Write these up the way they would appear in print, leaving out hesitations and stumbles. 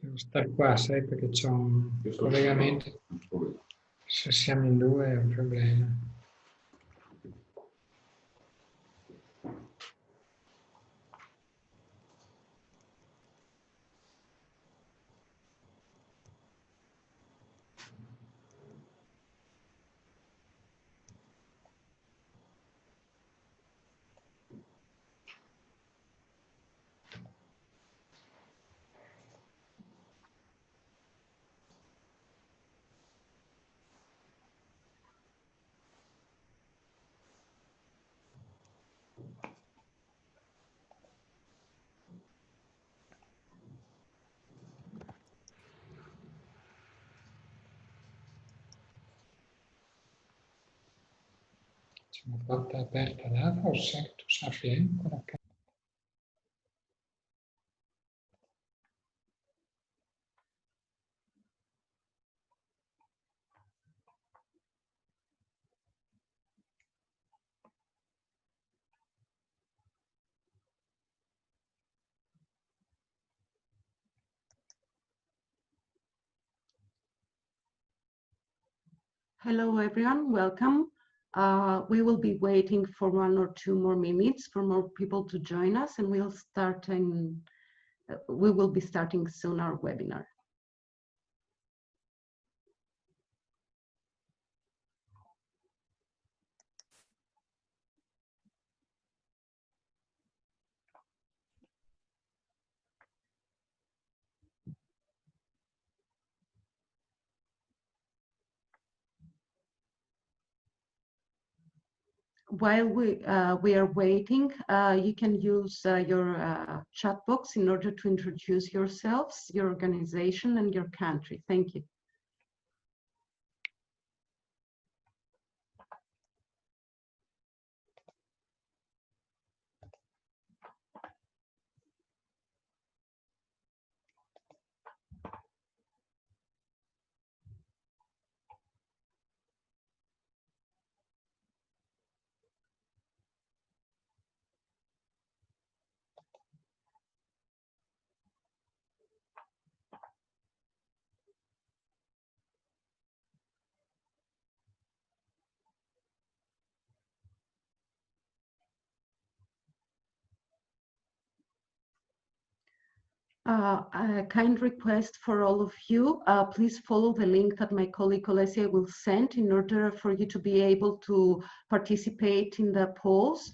Devo stare qua, sai, perché c'è un collegamento. Se siamo in due è un problema. C'è una porta aperta là, forse, tu sappia ancora. Hello, everyone. Welcome. We will be waiting for 1 or 2 more minutes for more people to join us, and we will be starting soon our webinar. While we are waiting, you can use your chat box in order to introduce yourselves, your organization, and your country. Thank you. A kind request for all of you, please follow the link that my colleague Olesia will send in order for you to be able to participate in the polls.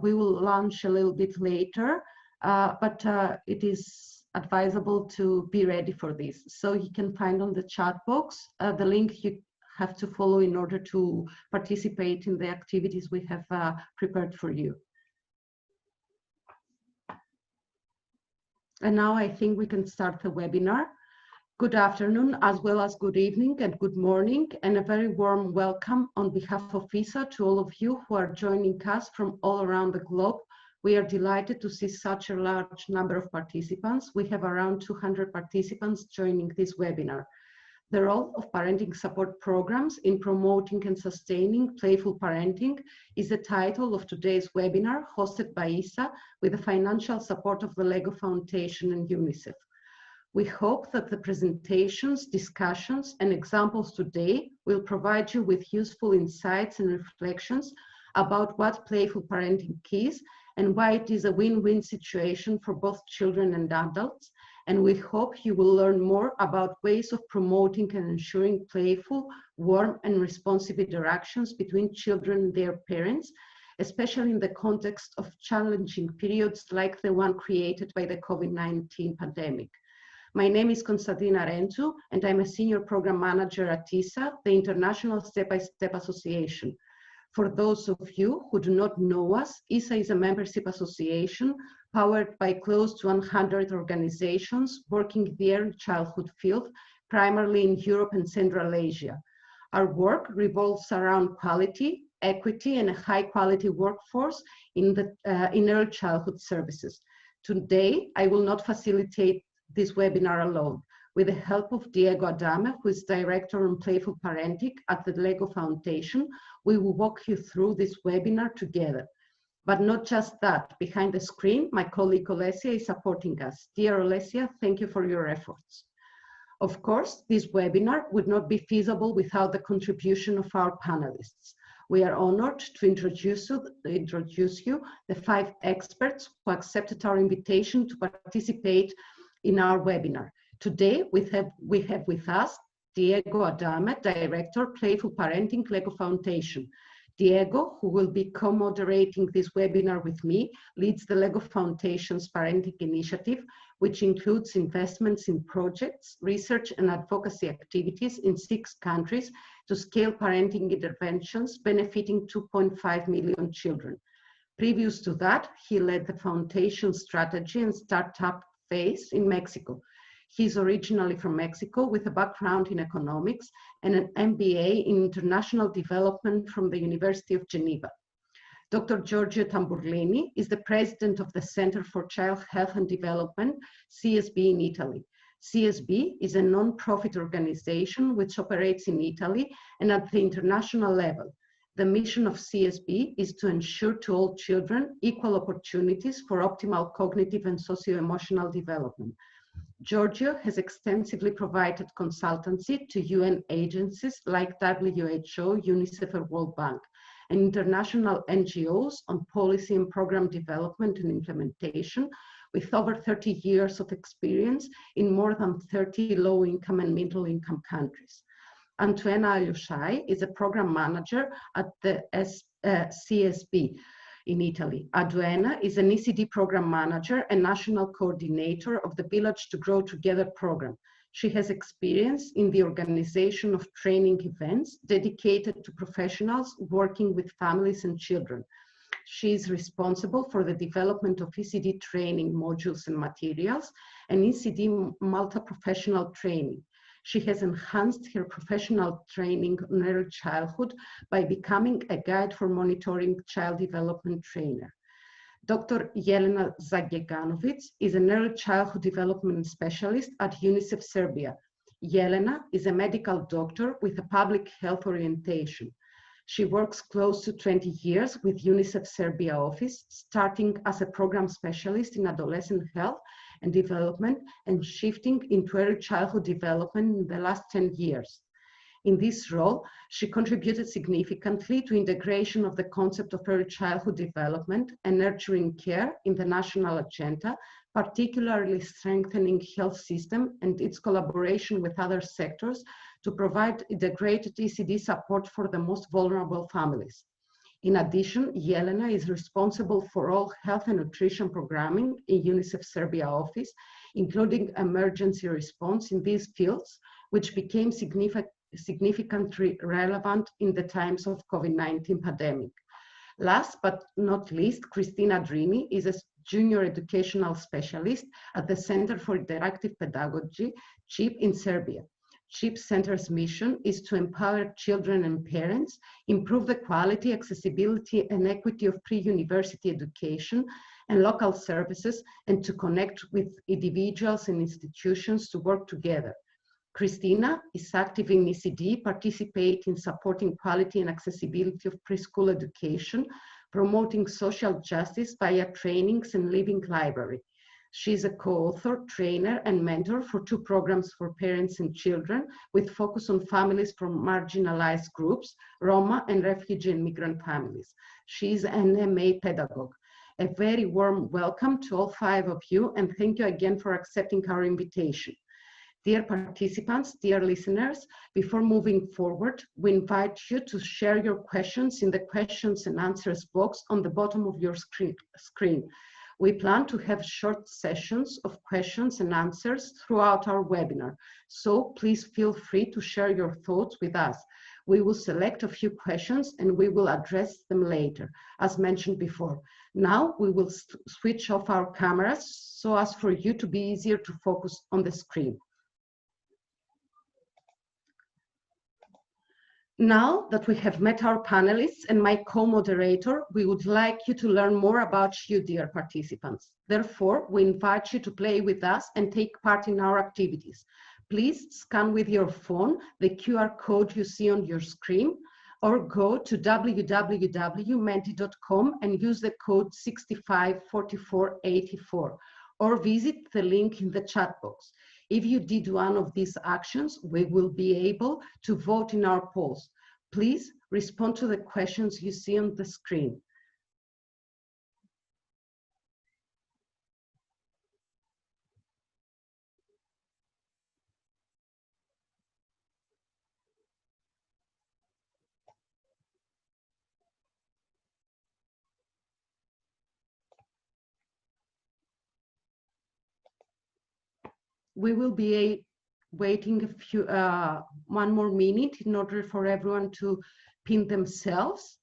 We will launch a little bit later, but it is advisable to be ready for this. So you can find on the chat box the link you have to follow in order to participate in the activities we have prepared for you. And now I think we can start the webinar. Good afternoon, as well as good evening and good morning, and a very warm welcome on behalf of ISSA to all of you who are joining us from all around the globe. We are delighted to see such a large number of participants. We have around 200 participants joining this webinar. The role of parenting support programs in promoting and sustaining playful parenting is the title of today's webinar, hosted by ISSA with the financial support of the LEGO Foundation and UNICEF. We hope that the presentations, discussions, and examples today will provide you with useful insights and reflections about what playful parenting is and why it is a win-win situation for both children and adults. And we hope you will learn more about ways of promoting and ensuring playful, warm, and responsive interactions between children and their parents, especially in the context of challenging periods like the one created by the COVID-19 pandemic. My name is Konstantina Rentu, and I'm a senior program manager at ISSA, the International Step-by-Step Association. For those of you who do not know us, ISSA is a membership association powered by close to 100 organizations working in the early childhood field, primarily in Europe and Central Asia. Our work revolves around quality, equity, and a high-quality workforce in early childhood services. Today, I will not facilitate this webinar alone. With the help of Diego Adame, who is Director on Playful Parenting at the LEGO Foundation, we will walk you through this webinar together. But not just that, behind the screen, my colleague Olesia is supporting us. Dear Olesia, thank you for your efforts. Of course, this webinar would not be feasible without the contribution of our panelists. We are honored to introduce you the 5 experts who accepted our invitation to participate in our webinar. Today, we have with us Diego Adame, Director, Playful Parenting, Lego Foundation. Diego, who will be co-moderating this webinar with me, leads the Lego Foundation's parenting initiative, which includes investments in projects, research and advocacy activities in 6 countries to scale parenting interventions benefiting 2.5 million children. Previous to that, he led the foundation's strategy and startup phase in Mexico. He's originally from Mexico with a background in economics and an MBA in international development from the University of Geneva. Dr. Giorgio Tamburlini is the president of the Center for Child Health and Development, CSB in Italy. CSB is a non-profit organization which operates in Italy and at the international level. The mission of CSB is to ensure to all children equal opportunities for optimal cognitive and socio-emotional development. Giorgio has extensively provided consultancy to UN agencies like WHO, UNICEF, and World Bank, and international NGOs on policy and program development and implementation, with over 30 years of experience in more than 30 low-income and middle-income countries. Antoena Aliushai is a program manager at the CSB in Italy. Antoena is an ECD program manager and national coordinator of the Village to Grow Together program. She has experience in the organization of training events dedicated to professionals working with families and children. She is responsible for the development of ECD training modules and materials and ECD multi-professional training. She has enhanced her professional training on early childhood by becoming a guide for monitoring child development trainer. Dr. Jelena Zageganovic is an early childhood development specialist at UNICEF Serbia. Jelena is a medical doctor with a public health orientation. She works close to 20 years with UNICEF Serbia office, starting as a program specialist in adolescent health and development and shifting into early childhood development in the last 10 years. In this role, she contributed significantly to integration of the concept of early childhood development and nurturing care in the national agenda, particularly strengthening health system and its collaboration with other sectors to provide integrated ECD support for the most vulnerable families. In addition, Jelena is responsible for all health and nutrition programming in UNICEF Serbia office, including emergency response in these fields, which became significantly relevant in the times of COVID-19 pandemic. Last but not least, Cristina Drini is a junior educational specialist at the Center for Interactive Pedagogy, CHIP in Serbia. CHIP Center's mission is to empower children and parents, improve the quality, accessibility, and equity of pre-university education and local services, and to connect with individuals and institutions to work together. Cristina is active in ECD, participating in supporting quality and accessibility of preschool education, promoting social justice via trainings and living library. She is a co-author, trainer, and mentor for 2 programs for parents and children with focus on families from marginalized groups, Roma and refugee and migrant families. She is an MA pedagogue. A very warm welcome to all 5 of you, and thank you again for accepting our invitation. Dear participants, dear listeners, before moving forward, we invite you to share your questions in the questions and answers box on the bottom of your screen. We plan to have short sessions of questions and answers throughout our webinar, so please feel free to share your thoughts with us. We will select a few questions and we will address them later, as mentioned before. Now we will switch off our cameras so as for you to be easier to focus on the screen. Now that we have met our panelists and my co-moderator, we would like you to learn more about you, dear participants. Therefore, we invite you to play with us and take part in our activities. Please scan with your phone the QR code you see on your screen. or go to www.menti.com and use the code 654484, or visit the link in the chat box. If you did one of these actions, we will be able to vote in our polls. Please respond to the questions you see on the screen. We will be waiting one more minute in order for everyone to pin themselves.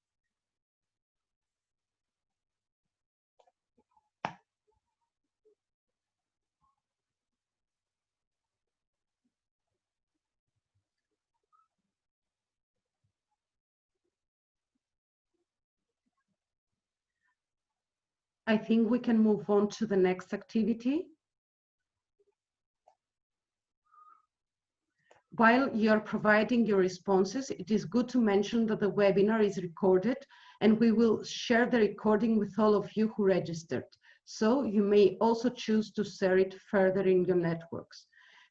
I think we can move on to the next activity. While you're providing your responses, it is good to mention that the webinar is recorded and we will share the recording with all of you who registered. So you may also choose to share it further in your networks.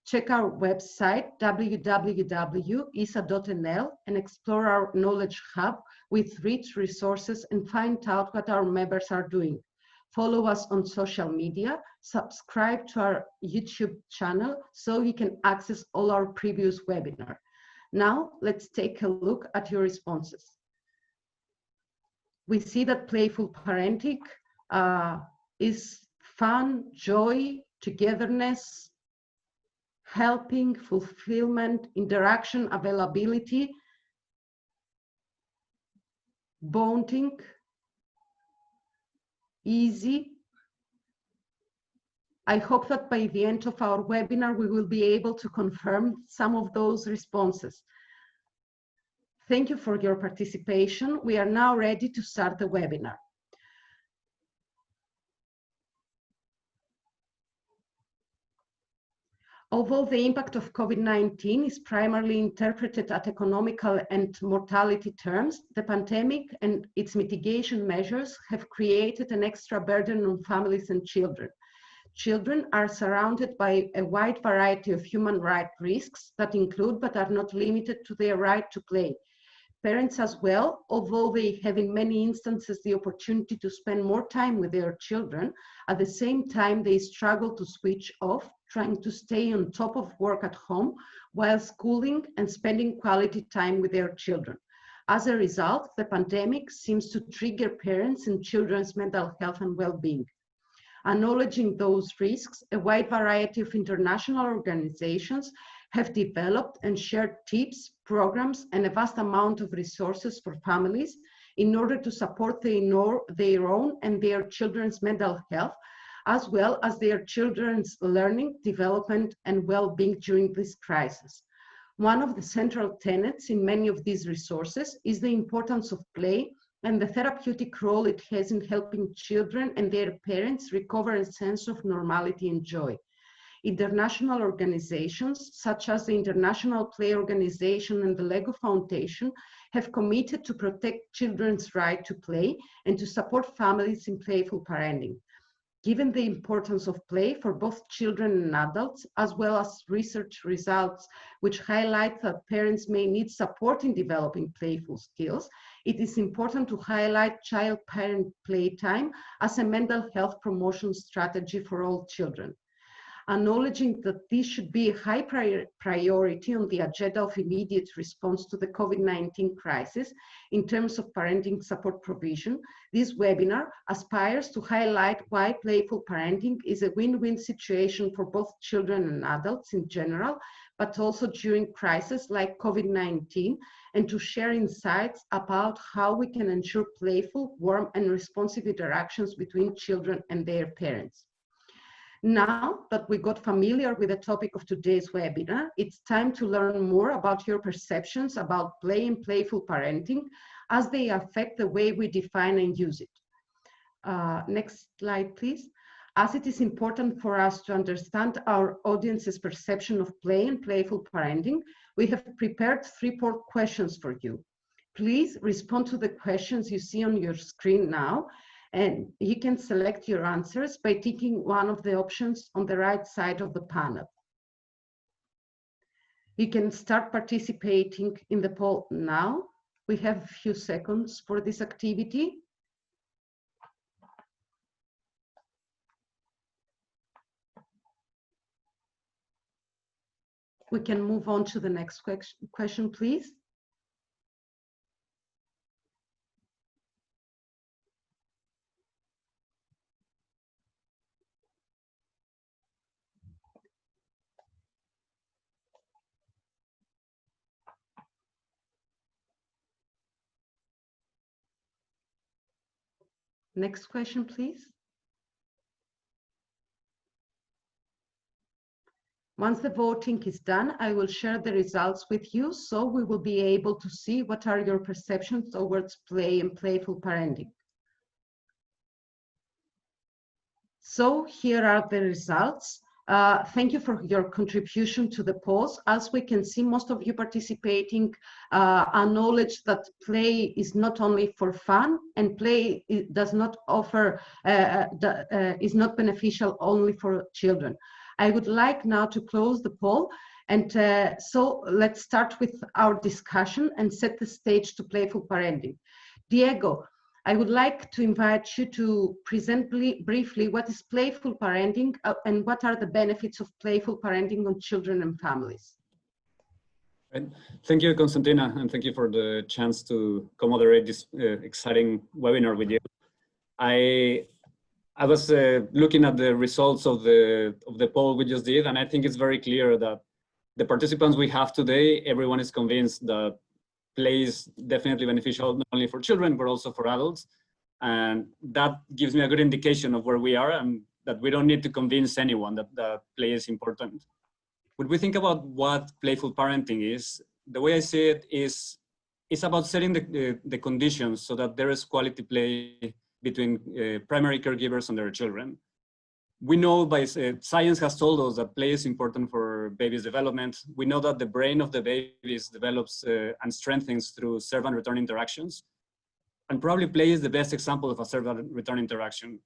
Check our website, www.issa.nl, and explore our Knowledge Hub with rich resources and find out what our members are doing. Follow us on social media, subscribe to our YouTube channel so you can access all our previous webinars. Now, let's take a look at your responses. We see that playful parenting is fun, joy, togetherness, helping, fulfillment, interaction, availability, bonding, easy. I hope that by the end of our webinar, we will be able to confirm some of those responses. Thank you for your participation. We are now ready to start the webinar. Although the impact of COVID-19 is primarily interpreted at economical and mortality terms, the pandemic and its mitigation measures have created an extra burden on families and children. Children are surrounded by a wide variety of human rights risks that include but are not limited to their right to play. Parents as well, although they have in many instances the opportunity to spend more time with their children, at the same time they struggle to switch off, trying to stay on top of work at home while schooling and spending quality time with their children. As a result, the pandemic seems to trigger parents and children's mental health and well-being. Acknowledging those risks, a wide variety of international organizations have developed and shared tips, programs, and a vast amount of resources for families in order to support their own and their children's mental health, as well as their children's learning, development, and well-being during this crisis. One of the central tenets in many of these resources is the importance of play and the therapeutic role it has in helping children and their parents recover a sense of normality and joy. International organizations such as the International Play Organization and the Lego Foundation have committed to protect children's right to play and to support families in playful parenting. Given the importance of play for both children and adults, as well as research results which highlight that parents may need support in developing playful skills, it is important to highlight child-parent playtime as a mental health promotion strategy for all children. Acknowledging that this should be a high priority on the agenda of immediate response to the COVID-19 crisis in terms of parenting support provision, this webinar aspires to highlight why playful parenting is a win-win situation for both children and adults in general, but also during crises like COVID-19, and to share insights about how we can ensure playful, warm, and responsive interactions between children and their parents. Now that we got familiar with the topic of today's webinar, it's time to learn more about your perceptions about play and playful parenting as they affect the way we define and use it. Next slide, please. As it is important for us to understand our audience's perception of play and playful parenting, we have prepared 3 questions for you. Please respond to the questions you see on your screen now, and you can select your answers by ticking one of the options on the right side of the panel. You can start participating in the poll now. We have a few seconds for this activity. We can move on to the next question, please. Next question, please. Once the voting is done, I will share the results with you, so we will be able to see what are your perceptions towards play and playful parenting. So here are the results. Thank you for your contribution to the polls. As we can see, most of you participating acknowledge that play is not only for fun, and play does not offer, is not beneficial only for children. I would like now to close the poll, and so let's start with our discussion and set the stage to playful parenting. Diego, I would like to invite you to present briefly what is playful parenting and what are the benefits of playful parenting on children and families. Thank you, Constantina, and thank you for the chance to co-moderate this exciting webinar with you. I was looking at the results of the poll we just did, and I think it's very clear that the participants we have today, everyone is convinced that play is definitely beneficial, not only for children, but also for adults. And that gives me a good indication of where we are, and that we don't need to convince anyone that play is important. When we think about what playful parenting is, the way I see it is, it's about setting the conditions so that there is quality play between primary caregivers and their children. We know by science has told us that play is important for babies' development. We know that the brain of the babies develops and strengthens through serve and return interactions. And probably play is the best example of a serve and return interaction.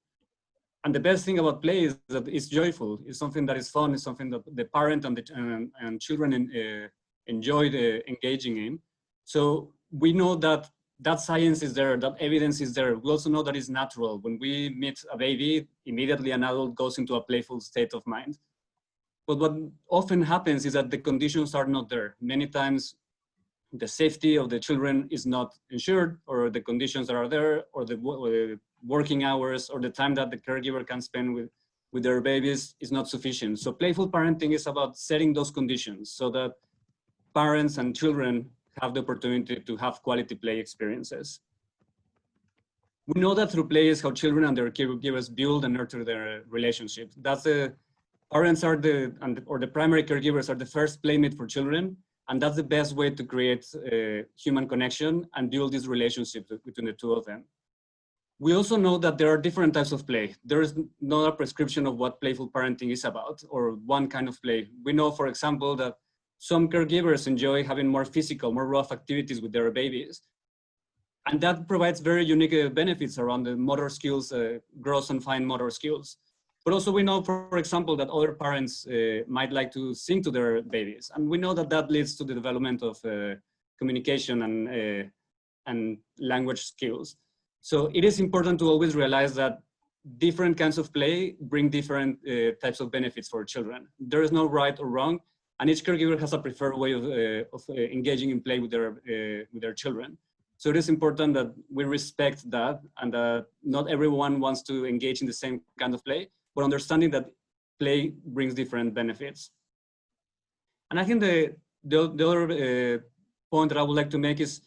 And the best thing about play is that it's joyful. It's something that is fun. It's something that the parent and children enjoy engaging in. So we know that that science is there, that evidence is there. We also know that it's natural. When we meet a baby, immediately an adult goes into a playful state of mind. But what often happens is that the conditions are not there. Many times the safety of the children is not ensured, or the conditions that are there, or the working hours, or the time that the caregiver can spend with their babies is not sufficient. So playful parenting is about setting those conditions so that parents and children have the opportunity to have quality play experiences. We know that through play is how children and their caregivers build and nurture their relationship. That's the parents are or the primary caregivers are the first playmate for children, and that's the best way to create human connection and build this relationship between the two of them. We also know that there are different types of play. There is not a prescription of what playful parenting is about, or one kind of play. We know, for example, that some caregivers enjoy having more physical, more rough activities with their babies. And that provides very unique benefits around the motor skills, gross and fine motor skills. But also we know, for example, that other parents might like to sing to their babies. And we know that that leads to the development of communication and language skills. So it is important to always realize that different kinds of play bring different types of benefits for children. There is no right or wrong. And each caregiver has a preferred way of engaging in play with their children. So it is important that we respect that, and that not everyone wants to engage in the same kind of play, but understanding that play brings different benefits. And I think the other point that I would like to make is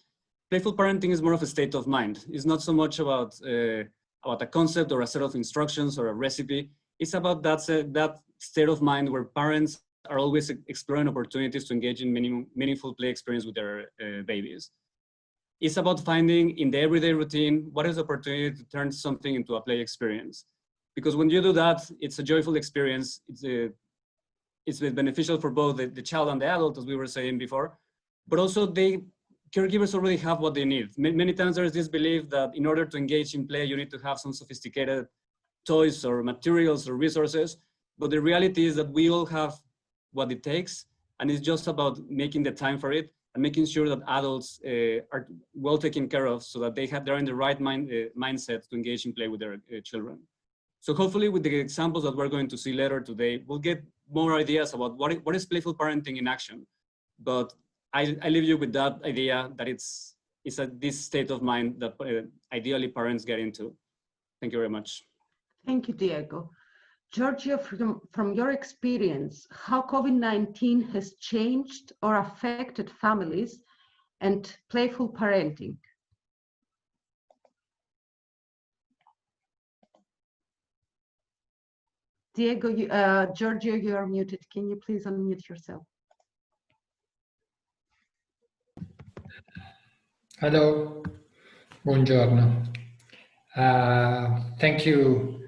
playful parenting is more of a state of mind. It's not so much about a concept or a set of instructions or a recipe. It's about that state of mind where parents are always exploring opportunities to engage in meaningful play experience with their babies. It's about finding in the everyday routine what is the opportunity to turn something into a play experience. Because when you do that, it's a joyful experience. It's beneficial for both the child and the adult, as we were saying before, but also they caregivers already have what they need. Many times there is this belief that in order to engage in play, you need to have some sophisticated toys or materials or resources. But the reality is that we all have what it takes, and it's just about making the time for it and making sure that adults are well taken care of, so that they're in the right mindset to engage in play with their children. So hopefully with the examples that we're going to see later today, we'll get more ideas about what is playful parenting in action. But I leave you with that idea that it's this state of mind that ideally parents get into. Thank you very much. Thank you, Diego. Giorgio, from your experience, how COVID-19 has changed or affected families and playful parenting? Diego, Giorgio, you are muted. Can you please unmute yourself? Hello, buongiorno. Thank you,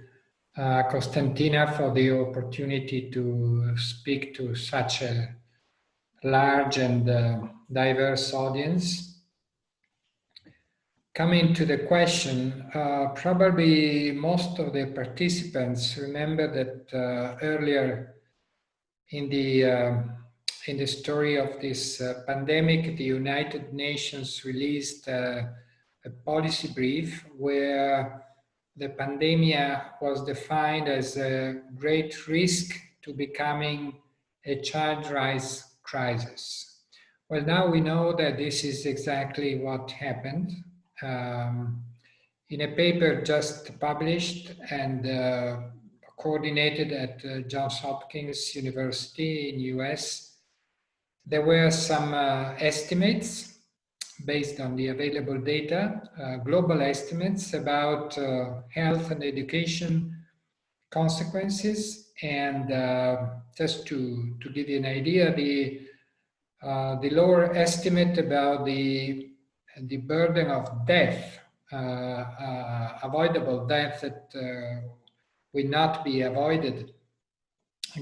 Costantina, for the opportunity to speak to such a large and diverse audience. Coming to the question, probably most of the participants remember that earlier in the story of this pandemic, the United Nations released a policy brief where the pandemic was defined as a great risk to becoming a child rights crisis. Well, now we know that this is exactly what happened. In a paper just published and coordinated at Johns Hopkins University in US, there were some estimates based on the available data, global estimates about health and education consequences. And just to give you an idea, the lower estimate about the burden of death, avoidable death that will not be avoided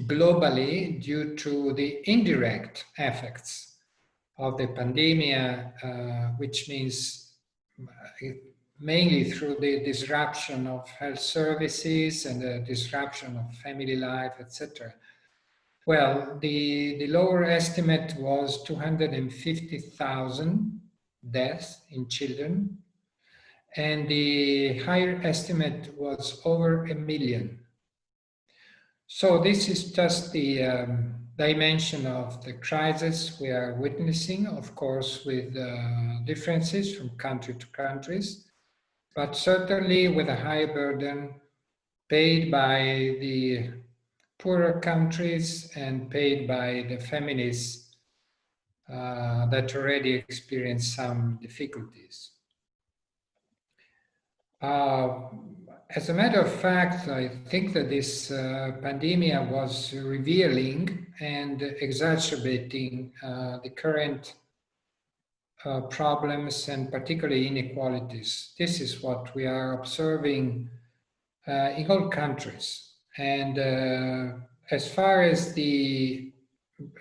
globally due to the indirect effects of the pandemic, which means mainly through the disruption of health services and the disruption of family life, etc. Well, the lower estimate was 250,000 deaths in children, and the higher estimate was over 1 million. So this is just the dimension of the crisis we are witnessing, of course, with differences from country to countries, but certainly with a high burden paid by the poorer countries and paid by the families that already experience some difficulties. As a matter of fact, I think that this pandemic was revealing and exacerbating the current problems and particularly inequalities. This is what we are observing in all countries. And as far as the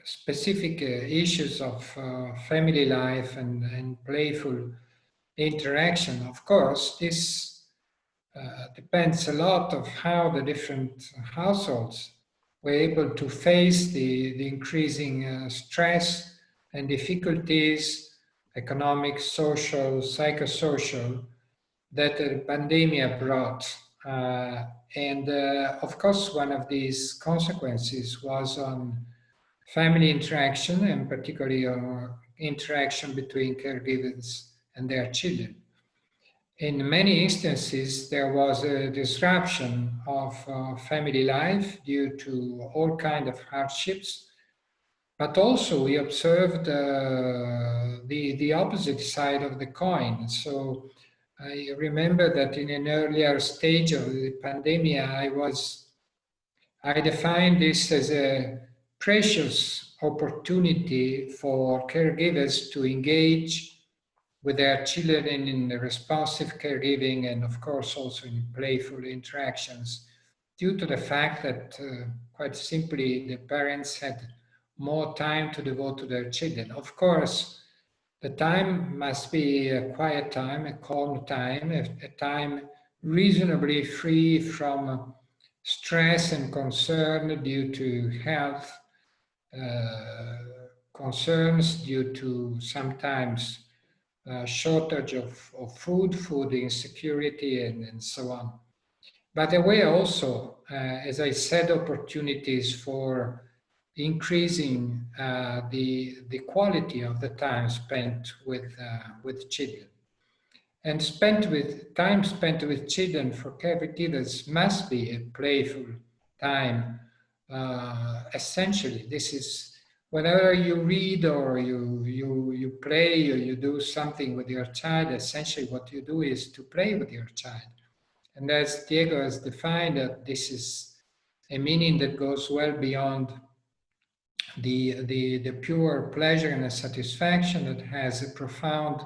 specific issues of family life and playful interaction, of course, this depends a lot of how the different households were able to face the increasing stress and difficulties, economic, social, psychosocial, that the pandemic brought. Of course, one of these consequences was on family interaction, and particularly on interaction between caregivers and their children. In many instances, there was a disruption of family life due to all kinds of hardships, but also we observed the opposite side of the coin. So I remember that in an earlier stage of the pandemic, I defined this as a precious opportunity for caregivers to engage with their children in the responsive caregiving and of course also in playful interactions, due to the fact that quite simply the parents had more time to devote to their children. Of course, The time must be a quiet time, a calm time, a time reasonably free from stress and concern due to health concerns, due to sometimes shortage of food insecurity, and so on. But there were also, as I said, opportunities for increasing the quality of the time spent with children. And time spent with children for caregivers must be a playful time. Essentially, this is whenever you read or you play or you do something with your child. Essentially, what you do is to play with your child. And as Diego has defined that this is a meaning that goes well beyond the pure pleasure and satisfaction, that has a profound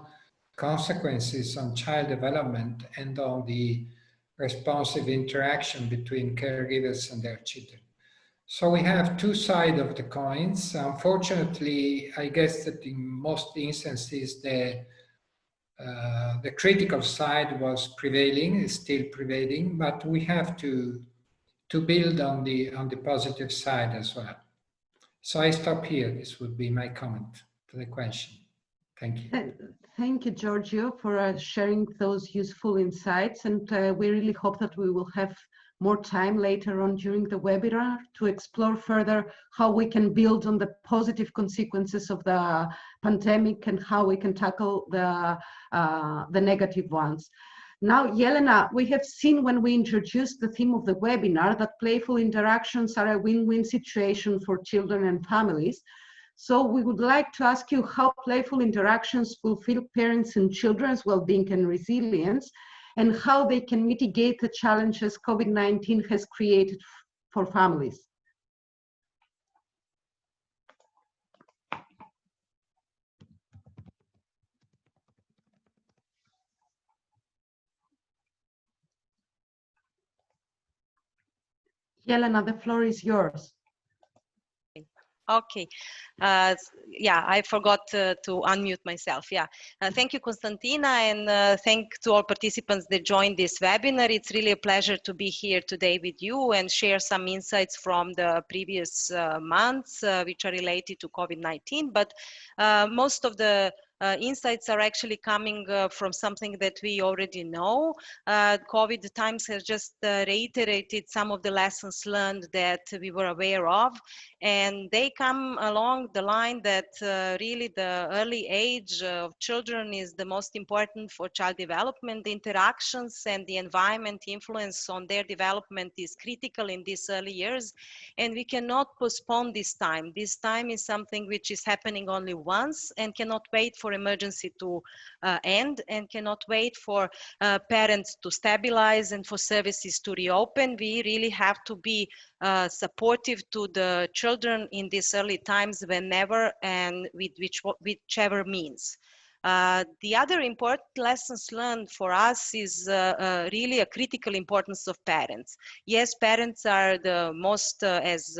consequences on child development and on the responsive interaction between caregivers and their children. So we have two sides of the coins. Unfortunately, I guess that in most instances the critical side was prevailing, is still prevailing, but we have to build on the positive side as well. So I stop here. This would be my comment to the question. Thank you. Thank you, Giorgio, for sharing those useful insights. And we really hope that we will have more time later on during the webinar to explore further how we can build on the positive consequences of the pandemic and how we can tackle the negative ones. Now, Jelena, we have seen when we introduced the theme of the webinar that playful interactions are a win-win situation for children and families. So we would like to ask you how playful interactions fulfill parents' and children's well-being and resilience, and how they can mitigate the challenges COVID-19 has created for families. Jelena, the floor is yours. Okay. Yeah, I forgot to unmute myself. Yeah. Thank you, Konstantina, and thank to all participants that joined this webinar. It's really a pleasure to be here today with you and share some insights from the previous months, which are related to COVID-19. But most of the insights are actually coming from something that we already know. COVID times have just reiterated some of the lessons learned that we were aware of, and they come along the line that really the early age of children is the most important for child development. The interactions and the environment influence on their development is critical in these early years, and we cannot postpone this time. This time is something which is happening only once and cannot wait for emergency to end, and cannot wait for parents to stabilize and for services to reopen. We really have to be supportive to the children in these early times, whenever and with whichever means. The other important lessons learned for us is really a critical importance of parents. Yes, parents are the most, as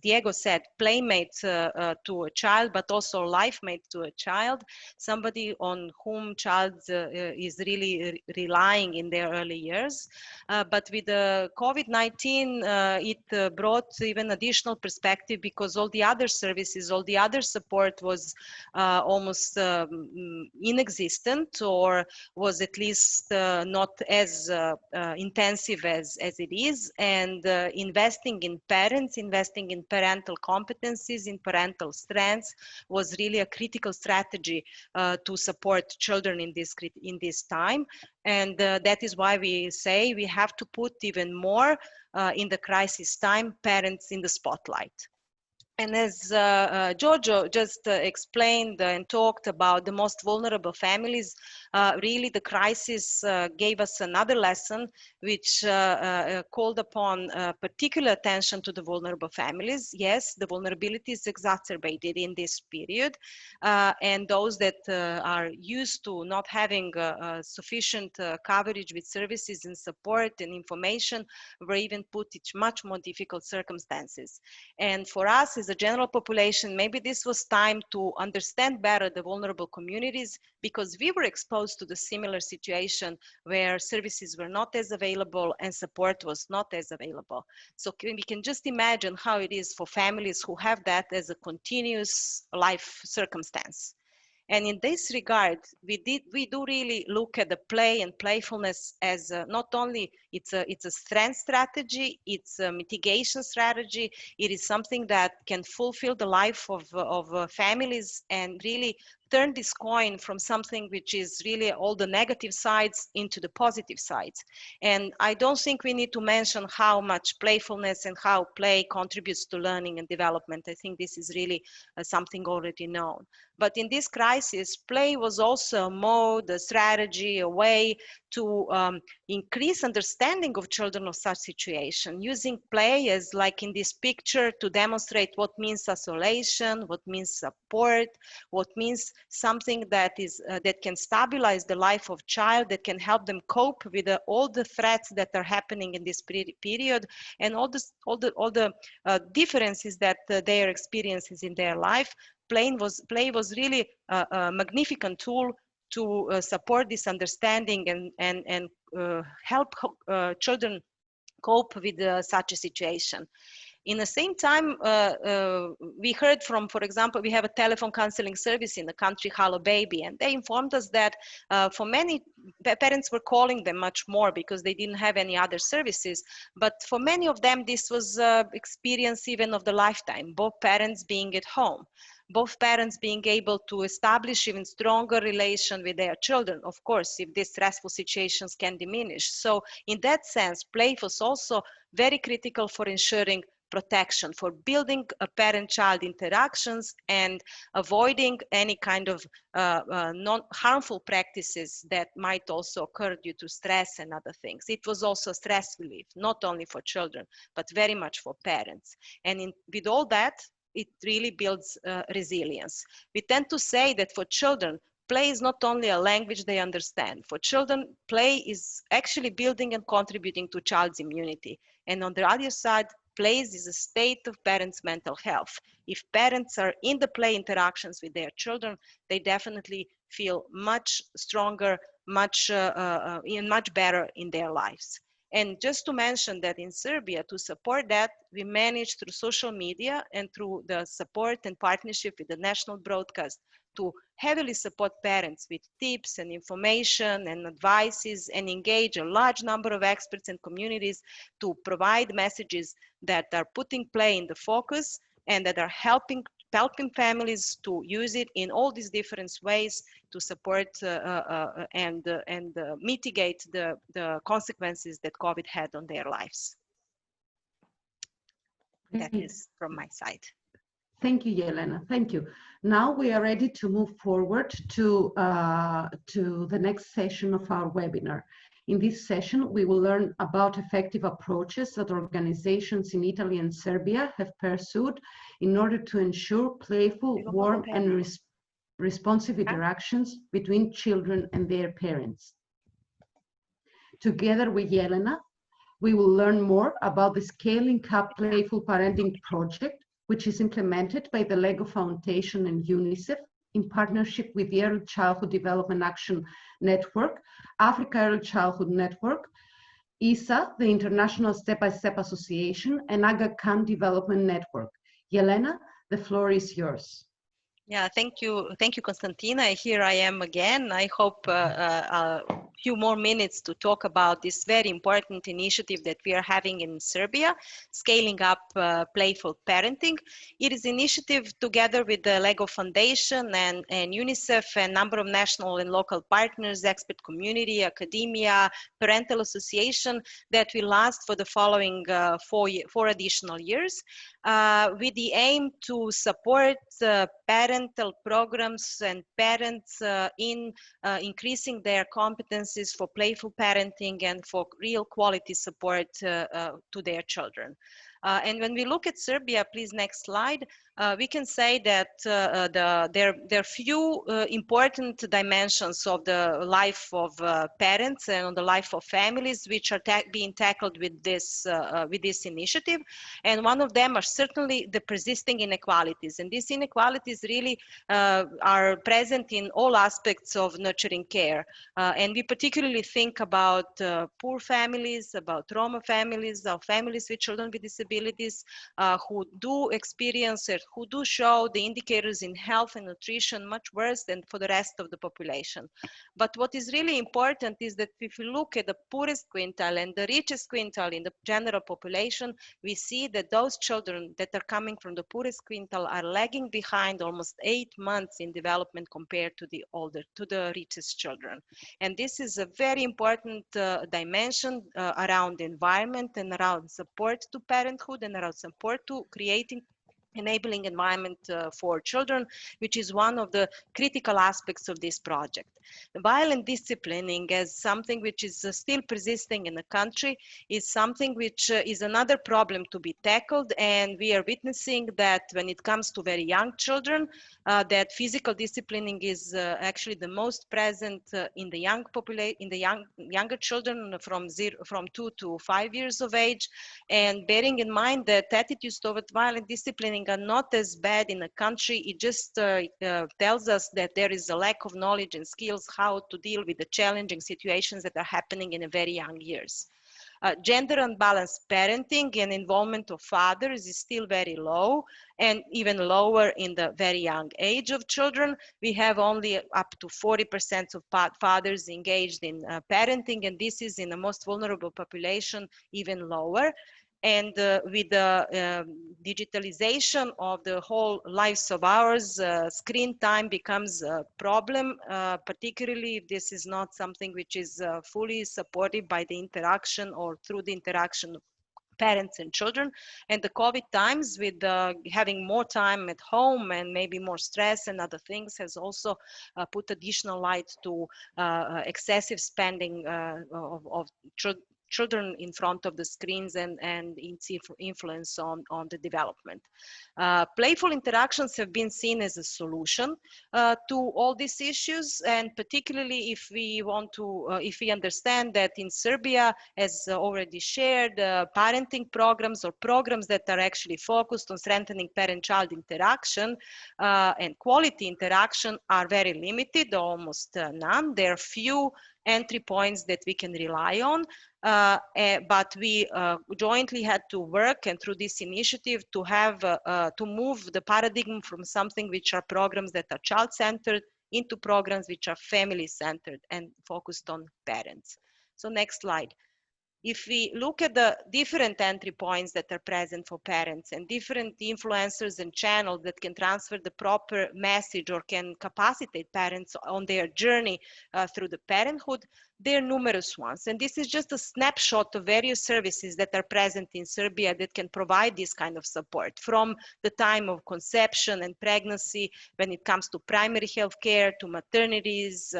Diego said, playmate to a child, but also life mate to a child, somebody on whom child is really relying in their early years. But with the COVID-19, it brought even additional perspective, because all the other services, all the other support was almost inexistent, or was at least not as intensive as it is. And investing in parents, investing in parental competencies, in parental strengths was really a critical strategy to support children in this time. And that is why we say we have to put even more in the crisis time parents in the spotlight. And as Giorgio just explained and talked about the most vulnerable families, really the crisis gave us another lesson, which called upon particular attention to the vulnerable families. Yes, the vulnerability is exacerbated in this period, and those that are used to not having sufficient coverage with services and support and information were even put in much more difficult circumstances. And for us as as a general population, maybe this was time to understand better the vulnerable communities, because we were exposed to the similar situation where services were not as available and support was not as available. So we can just imagine how it is for families who have that as a continuous life circumstance. And in this regard, we do really look at the play and playfulness as not only it's a strength strategy, it's a mitigation strategy. It is something that can fulfill the life of families and really turn this coin from something which is really all the negative sides into the positive sides. And I don't think we need to mention how much playfulness and how play contributes to learning and development. I think this is really something already known. But in this crisis, play was also a mode, a strategy, a way to increase understanding of children of such situation, using play as like in this picture to demonstrate what means isolation, what means support, what means something that is that can stabilize the life of child, that can help them cope with all the threats that are happening in this period, and all the differences that they are experiencing in their life. Play was really a magnificent tool to support this understanding and help children cope with such a situation. In the same time, we heard from, for example, we have a telephone counseling service in the country, Hello Baby, and they informed us that for many parents were calling them much more because they didn't have any other services. But for many of them, this was experience even of the lifetime, both parents being at home, both parents being able to establish even stronger relation with their children, of course, if these stressful situations can diminish. So in that sense, play was also very critical for ensuring protection, for building a parent-child interactions and avoiding any kind of non-harmful practices that might also occur due to stress and other things. It was also stress relief, not only for children, but very much for parents. And with all that, it really builds resilience. We tend to say that for children, play is not only a language they understand. For children, play is actually building and contributing to child's immunity. And on the other side, play is a state of parents' mental health. If parents are in the play interactions with their children, they definitely feel much stronger, much better in their lives. And just to mention that in Serbia, to support that, we managed through social media and through the support and partnership with the national broadcast to heavily support parents with tips and information and advices, and engage a large number of experts and communities to provide messages that are putting play in the focus and that are helping families to use it in all these different ways to support and mitigate the consequences that COVID had on their lives. That is from my side. Thank you, Yelena. Thank you. Now we are ready to move forward to the next session of our webinar. In this session, we will learn about effective approaches that organizations in Italy and Serbia have pursued in order to ensure playful, warm, and responsive interactions between children and their parents. Together with Yelena, we will learn more about the Scaling Up Playful Parenting project, which is implemented by the LEGO Foundation and UNICEF in partnership with the Early Childhood Development Action Network, Africa Early Childhood Network, ISSA, the International Step-by-Step Association, and Aga Khan Development Network. Yelena, the floor is yours. Yeah, thank you, Konstantina. Here I am again. I hope a few more minutes to talk about this very important initiative that we are having in Serbia, Scaling Up Playful Parenting. It is an initiative together with the LEGO Foundation and UNICEF, and a number of national and local partners, expert community, academia, parental association, that will last for the following 4 additional years, with the aim to support parental programs and parents in increasing their competencies for playful parenting and for real quality support to their children. And when we look at Serbia, please next slide, we can say that there are few important dimensions of the life of parents and on the life of families which are being tackled with this initiative. And one of them are certainly the persisting inequalities. And these inequalities really are present in all aspects of nurturing care. And we particularly think about poor families, about Roma families, or families with children with disabilities who do experience or who do show the indicators in health and nutrition much worse than for the rest of the population. But what is really important is that if you look at the poorest quintile and the richest quintile in the general population, we see that those children that are coming from the poorest quintile are lagging behind almost 8 months in development compared to the richest children. And this is a very important dimension around environment and around support to parenthood and around support to creating enabling environment for children, which is one of the critical aspects of this project. Violent disciplining as something which is still persisting in the country is something which is another problem to be tackled, and we are witnessing that when it comes to very young children, that physical disciplining is actually the most present in the young population, in the younger children from 2 to 5 years of age, and bearing in mind that attitudes toward violent disciplining are not as bad in a country. It just tells us that there is a lack of knowledge and skills how to deal with the challenging situations that are happening in a very young years. Gender unbalanced parenting and involvement of fathers is still very low, and even lower in the very young age of children. We have only up to 40% of fathers engaged in parenting, and this is in the most vulnerable population even lower. And with the digitalization of the whole lives of ours, screen time becomes a problem, particularly if this is not something which is fully supported by the interaction or through the interaction of parents and children. And the COVID times with having more time at home and maybe more stress and other things has also put additional light to excessive spending of children in front of the screens and its influence on the development. Playful interactions have been seen as a solution to all these issues, and particularly if we want to, if we understand that in Serbia, as already shared, parenting programs or programs that are actually focused on strengthening parent-child interaction and quality interaction are very limited, almost none. There are few entry points that we can rely on. But we jointly had to work, and through this initiative, to have to move the paradigm from something which are programs that are child-centered into programs which are family-centered and focused on parents. So next slide. If we look at the different entry points that are present for parents and different influencers and channels that can transfer the proper message or can capacitate parents on their journey through the parenthood, there are numerous ones. And this is just a snapshot of various services that are present in Serbia that can provide this kind of support, from the time of conception and pregnancy, when it comes to primary health care, to maternities,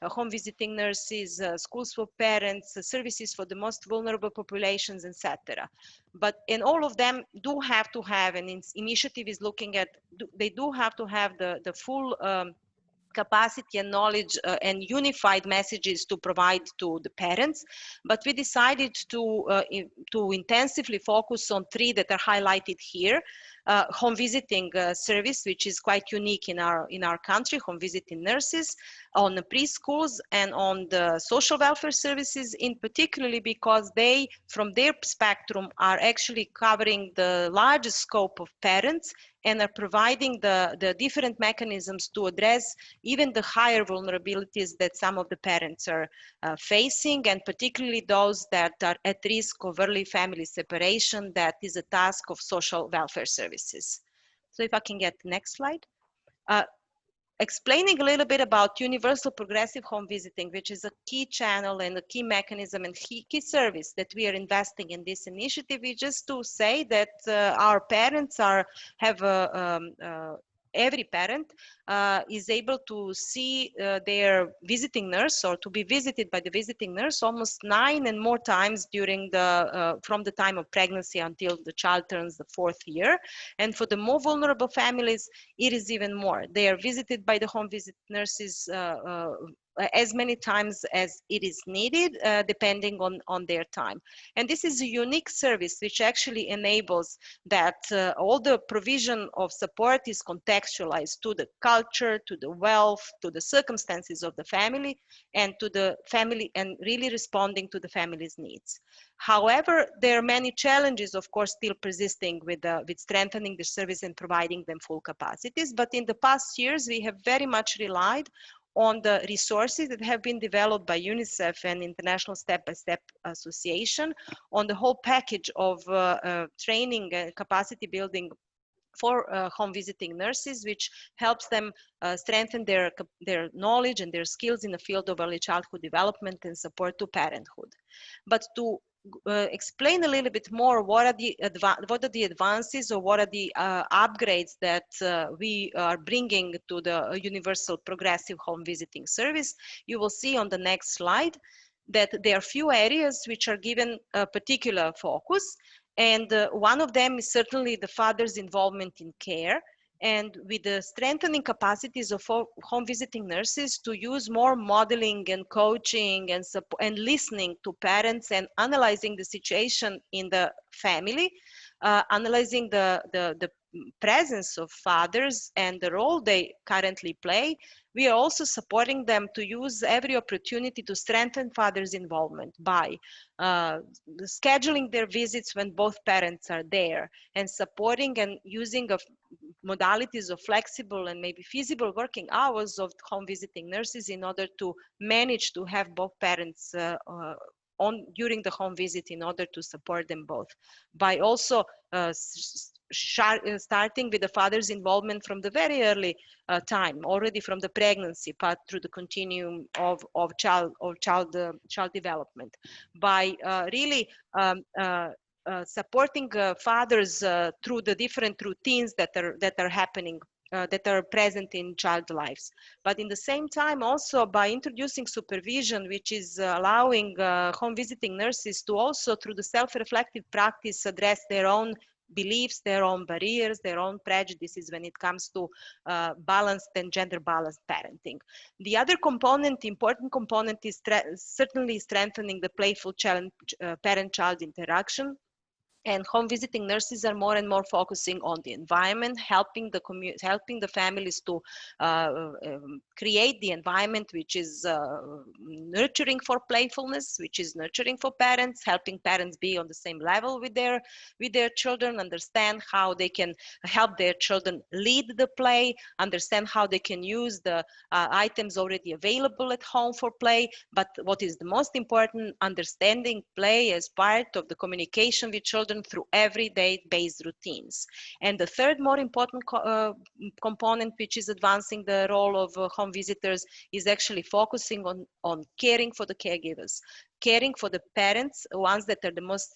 home visiting nurses, schools for parents, services for the most vulnerable populations, etc. But in all of them do have to have, and initiative is looking at, they do have to have the full capacity and knowledge and unified messages to provide to the parents. But we decided to intensively focus on 3 that are highlighted here. Home visiting service, which is quite unique in our country, home visiting nurses, on the preschools, and on the social welfare services, in particularly because they, from their spectrum, are actually covering the largest scope of parents and are providing the different mechanisms to address even the higher vulnerabilities that some of the parents are facing, and particularly those that are at risk of early family separation. That is a task of social welfare services. So if I can get the next slide. Explaining a little bit about universal progressive home visiting, which is a key channel and a key mechanism and key service that we are investing in this initiative, is just to say that our parents have every parent is able to see their visiting nurse or to be visited by the visiting nurse almost 9 and more times during the from the time of pregnancy until the child turns the 4th year. And for the more vulnerable families, it is even more. They are visited by the home visit nurses as many times as it is needed, depending on their time. And this is a unique service which actually enables that all the provision of support is contextualized to the culture, to the wealth, to the circumstances of the family, and to the family, and really responding to the family's needs. However, there are many challenges, of course, still persisting with strengthening the service and providing them full capacities. But in the past years, we have very much relied on the resources that have been developed by UNICEF and International Step-by-Step Association, on the whole package of training and capacity building for home visiting nurses, which helps them strengthen their knowledge and their skills in the field of early childhood development and support to parenthood. But to explain a little bit more what are the advances or what are the upgrades that we are bringing to the universal progressive home visiting service, you will see on the next slide that there are few areas which are given a particular focus. And one of them is certainly the father's involvement in care, and with the strengthening capacities of home visiting nurses to use more modeling and coaching and listening to parents and analyzing the situation in the family, analyzing the presence of fathers and the role they currently play. We are also supporting them to use every opportunity to strengthen fathers' involvement by scheduling their visits when both parents are there, and supporting and using of modalities of flexible and maybe feasible working hours of home visiting nurses in order to manage to have both parents on during the home visit in order to support them both. By also starting with the father's involvement from the very early time, already from the pregnancy, but through the continuum of child development, by really supporting fathers through the different routines that are happening, that are present in child lives. But in the same time, also by introducing supervision, which is allowing home visiting nurses to also, through the self-reflective practice, address their own beliefs, their own barriers, their own prejudices when it comes to balanced and gender balanced parenting. The other component, important component, is certainly strengthening the playful parent-child interaction. And home visiting nurses are more and more focusing on the environment, helping the families to create the environment which is nurturing for playfulness, which is nurturing for parents, helping parents be on the same level with their children, understand how they can help their children lead the play, understand how they can use the items already available at home for play. But what is the most important, understanding play as part of the communication with children through everyday based routines. And the third more important component, which is advancing the role of home visitors, is actually focusing on caring for the caregivers, caring for the parents, ones that are the most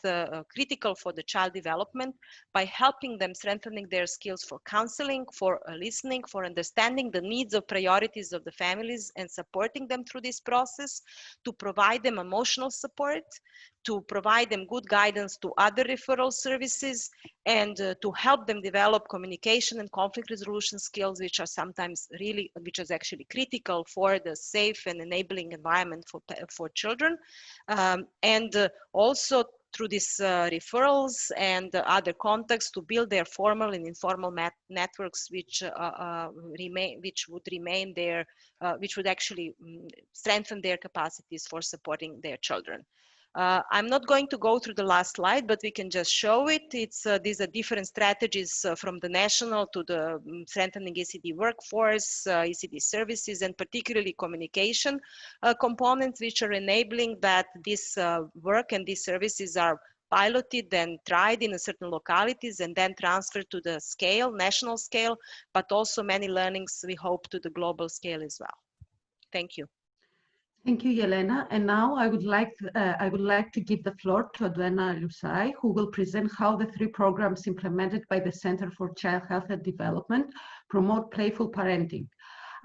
critical for the child development, by helping them strengthening their skills for counseling, for listening, for understanding the needs of priorities of the families and supporting them through this process, to provide them emotional support, to provide them good guidance to other referral services, and to help them develop communication and conflict resolution skills, which are sometimes really, which is actually critical for the safe and enabling environment for children. And also through these referrals and other contacts to build their formal and informal networks, which would remain there, which would actually strengthen their capacities for supporting their children. I'm not going to go through the last slide, but we can just show it. These are different strategies from the national to the strengthening ECD workforce, ECD services, and particularly communication components, which are enabling that this work and these services are piloted and tried in certain localities and then transferred to the scale, national scale, but also many learnings we hope to the global scale as well. Thank you. Thank you, Yelena. And now I would like to give the floor to Adwena Lusai, who will present how the 3 programs implemented by the Center for Child Health and Development promote playful parenting.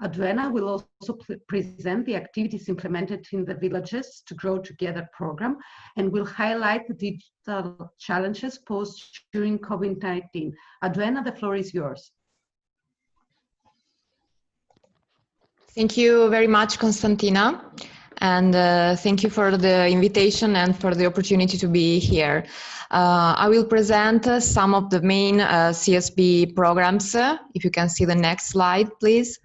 Adwena will also present the activities implemented in the Villages to Grow Together program and will highlight the digital challenges posed during COVID-19. Adwena, the floor is yours. Thank you very much, Konstantina, and thank you for the invitation and for the opportunity to be here. I will present some of the main CSP programs. If you can see the next slide, please.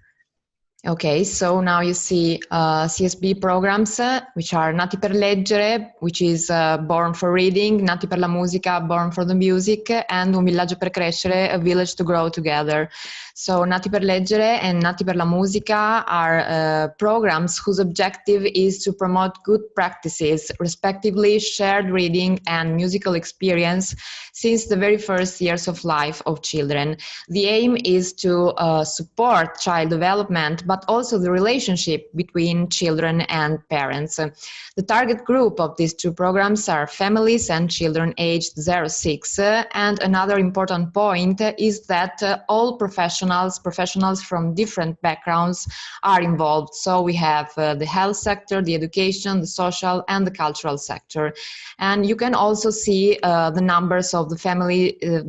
Okay, so now you see CSP programs, which are Nati per leggere, which is born for reading, Nati per la musica, born for the music, and Un villaggio per crescere, a village to grow together. So Nati per leggere and Nati per la musica are programs whose objective is to promote good practices, respectively shared reading and musical experience since the very first years of life of children. The aim is to support child development, but also the relationship between children and parents. The target group of these 2 programs are families and children aged 0-6. And another important point is that all professionals from different backgrounds are involved. So we have the health sector, the education, the social, and the cultural sector. And you can also see the numbers of the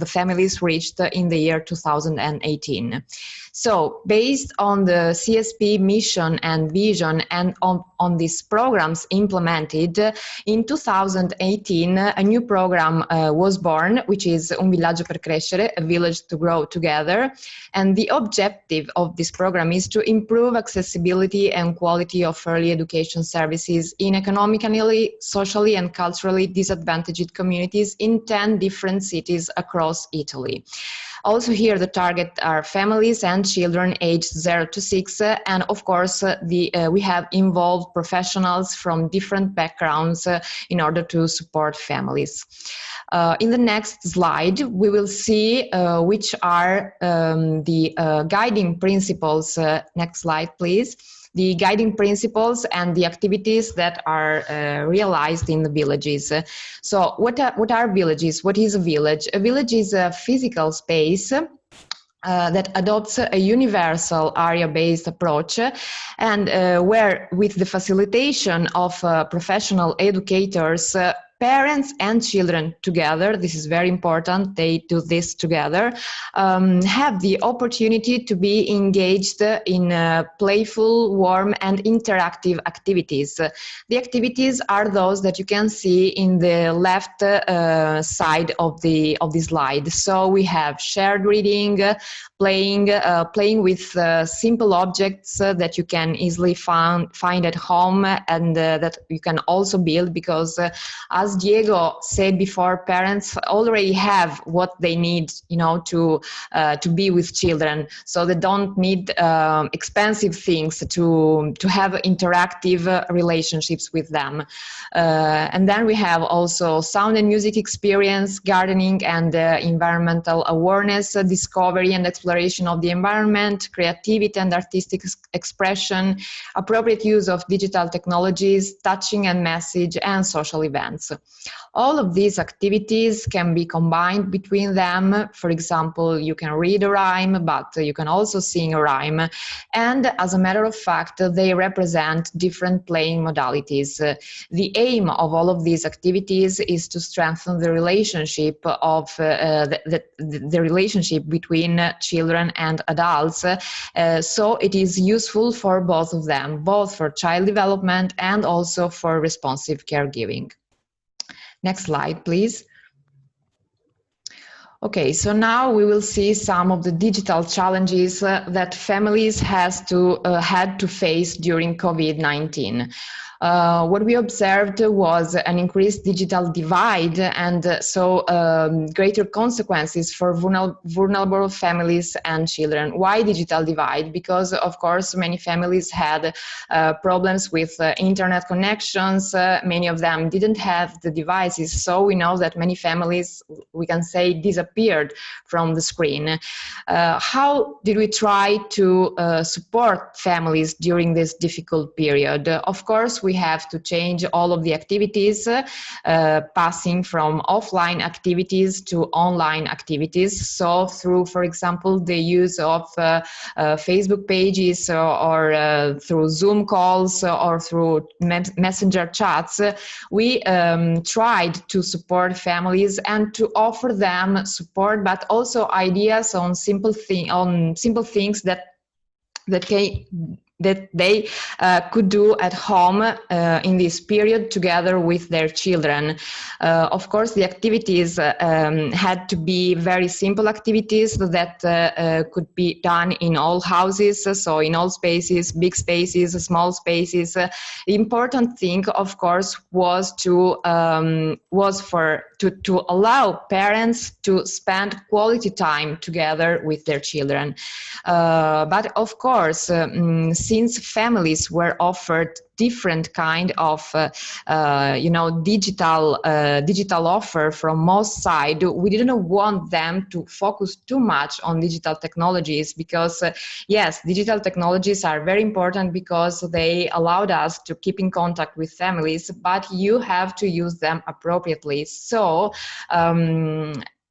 families reached in the year 2018. So based on the CSP mission and vision and on these programs implemented, in 2018, a new program was born, which is Un villaggio per crescere, a village to grow together. And the objective of this program is to improve accessibility and quality of early education services in economically, socially, and culturally disadvantaged communities in 10 different cities across Italy. Also here the target are families and children aged 0-6, and of course we have involved professionals from different backgrounds in order to support families. In the next slide we will see which are the guiding principles. Next slide please. The guiding principles and the activities that are realized in the villages. So what are villages? What is a village? A village is a physical space that adopts a universal area-based approach and where with the facilitation of professional educators, parents and children together, this is very important, they do this together, have the opportunity to be engaged in playful, warm and interactive activities. The activities are those that you can see in the left side of the slide. So we have shared reading, playing with simple objects that you can easily find at home and that you can also build, because as Diego said before, parents already have what they need, to be with children. So they don't need expensive things to have interactive relationships with them. And then we have also sound and music experience, gardening and environmental awareness, discovery and exploration of the environment, creativity and artistic expression, appropriate use of digital technologies, touching and message, and social events. All of these activities can be combined between them. For example, you can read a rhyme, but you can also sing a rhyme. And as a matter of fact, they represent different playing modalities. The aim of all of these activities is to strengthen the relationship of the relationship between children and adults. So it is useful for both of them, both for child development and also for responsive caregiving. Next slide, please. Okay, so now we will see some of the digital challenges that families had to face during COVID-19. What we observed was an increased digital divide and greater consequences for vulnerable families and children. Why digital divide? Because of course many families had problems with internet connections. Many of them didn't have the devices, so we know that many families, we can say, disappeared from the screen. How did we try to support families during this difficult period? Of course, we have to change all of the activities, passing from offline activities to online activities. So through, for example, the use of Facebook pages or through Zoom calls or through messenger chats, we tried to support families and to offer them support, but also ideas on simple things that they could do at home in this period together with their children. Of course, the activities had to be very simple activities that could be done in all houses, so in all spaces, big spaces, small spaces. The important thing, of course, was to allow parents to spend quality time together with their children. But of course, since families were offered different kind of digital offer from most side, we didn't want them to focus too much on digital technologies, because yes, digital technologies are very important because they allowed us to keep in contact with families, but you have to use them appropriately. So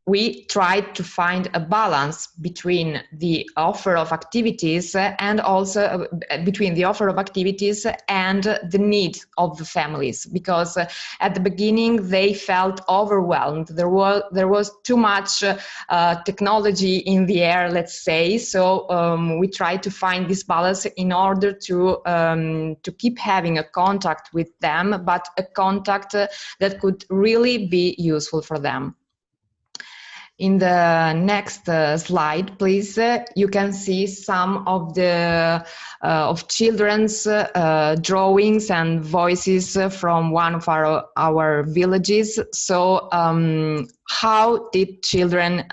we tried to find a balance between the offer of activities and also between the offer of activities and the need of the families, because at the beginning they felt overwhelmed. There was too much technology in the air, let's say. So we tried to find this balance in order to keep having a contact with them, but a contact that could really be useful for them. In the next slide, please, you can see some of the of children's drawings and voices from one of our villages. So how did children,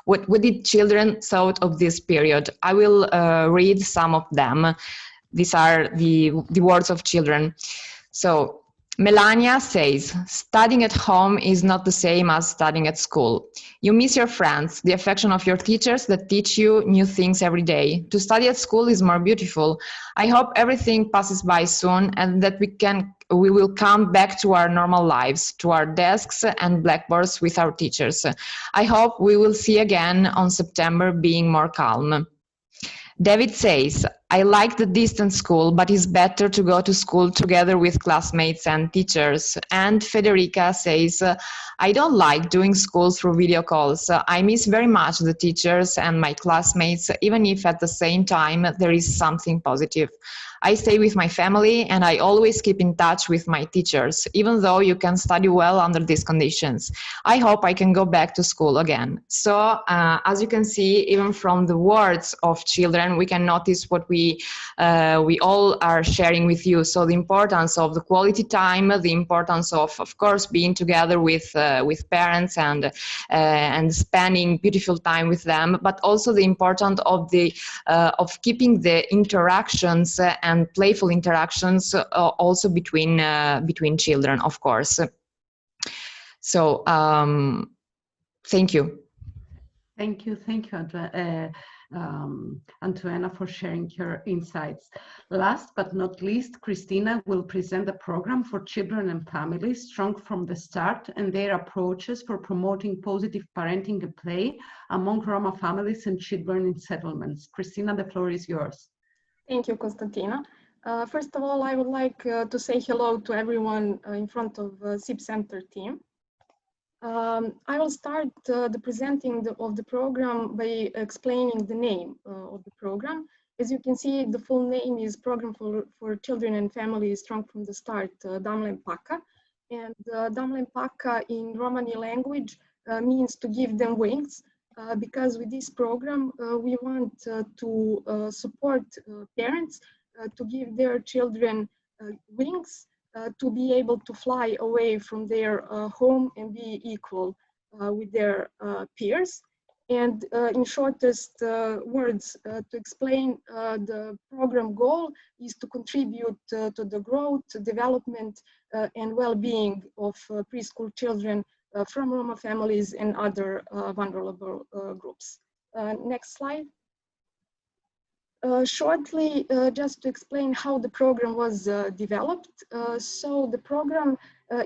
what did children thought of this period? I will read some of them. These are the words of children. So Melania says, studying at home is not the same as studying at school. You miss your friends, the affection of your teachers that teach you new things every day. To study at school is more beautiful. I hope everything passes by soon and that we will come back to our normal lives, to our desks and blackboards with our teachers. I hope we will see again on September being more calm. David says, I like the distant school, but it's better to go to school together with classmates and teachers. And Federica says, I don't like doing school through video calls. I miss very much the teachers and my classmates, even if at the same time there is something positive. I stay with my family and I always keep in touch with my teachers, even though you can study well under these conditions. I hope I can go back to school again. So as you can see, even from the words of children, we can notice what we all are sharing with you. So the importance of the quality time, the importance of course, being together with parents and spending beautiful time with them, but also the importance of keeping the interactions and playful interactions also between children, of course. So thank you. Thank you, Antoana, for sharing your insights. Last but not least, Christina will present the program for children and families, Strong from the Start, and their approaches for promoting positive parenting and play among Roma families and children in settlements. Christina, the floor is yours. Thank you, Konstantina. First of all, I would like to say hello to everyone in front of SIP Center team. I will start the presenting of the program by explaining the name of the program. As you can see, the full name is Program for Children and Families Strong from the Start, Damlem Paka. And Damlem Paka in Romani language means to give them wings, because with this program, we want to support parents to give their children wings to be able to fly away from their home and be equal with their peers. And in shortest words, to explain the program goal is to contribute to the growth, development, and well-being of preschool children from Roma families and other vulnerable groups. Next slide. Shortly, just to explain how the program was developed. So the program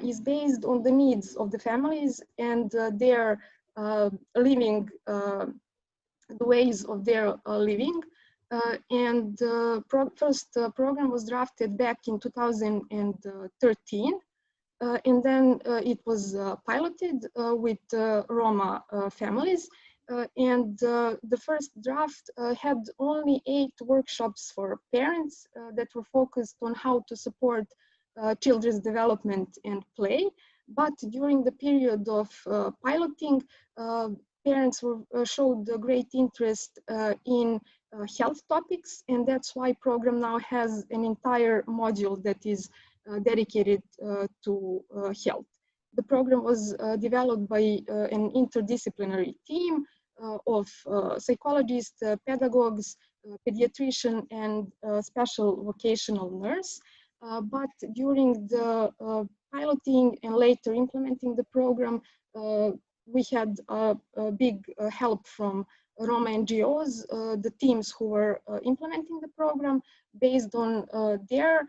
is based on the needs of the families and their living, the ways of their living. And the first program was drafted back in 2013. And then it was piloted with Roma families. And the first draft had only 8 workshops for parents that were focused on how to support children's development and play. But during the period of piloting, parents showed a great interest in health topics, and that's why program now has an entire module that is dedicated to health. The program was developed by an interdisciplinary team of psychologists, pedagogues, pediatrician, and special vocational nurse. But during the piloting and later implementing the program, we had a big help from Roma NGOs, the teams who were implementing the program. Based on their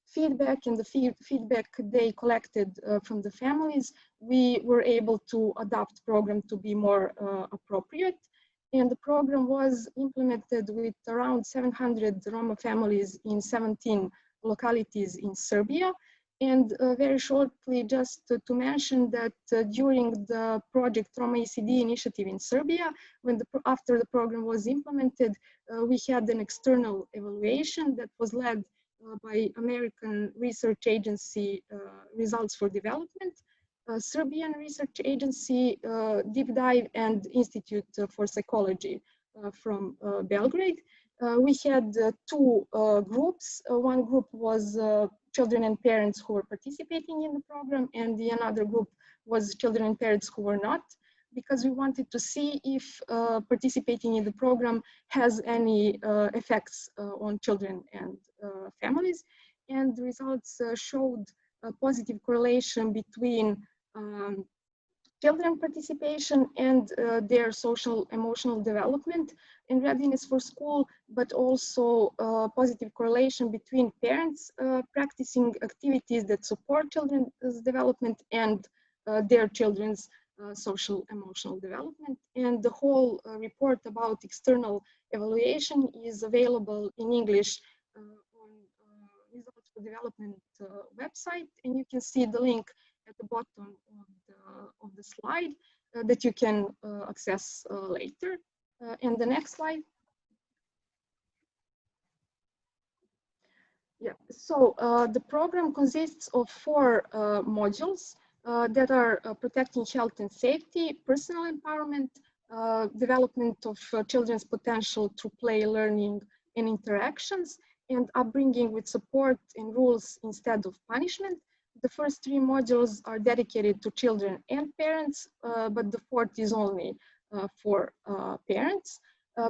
feedback and the feedback they collected from the families, we were able to adapt the program to be more appropriate. And the program was implemented with around 700 Roma families in 17 localities in Serbia. And very shortly, just to mention that during the project Roma ECD initiative in Serbia, after the program was implemented, we had an external evaluation that was led by American Research Agency Results for Development, Serbian Research Agency Deep Dive, and Institute for Psychology from Belgrade. We had 2 groups. One group was children and parents who were participating in the program, and the another group was children and parents who were not, because we wanted to see if participating in the program has any effects on children and families. And the results showed a positive correlation between children participation and their social emotional development and readiness for school, but also positive correlation between parents practicing activities that support children's development and their children's social emotional development. And the whole report about external evaluation is available in English on Results for Development website, and you can see the link at the bottom of the slide that you can access later. And the next slide. Yeah, so the program consists of 4 modules that are protecting health and safety, personal empowerment, development of children's potential through play, learning, and interactions, and upbringing with support and rules instead of punishment. The first 3 modules are dedicated to children and parents, but the 4th is only for parents.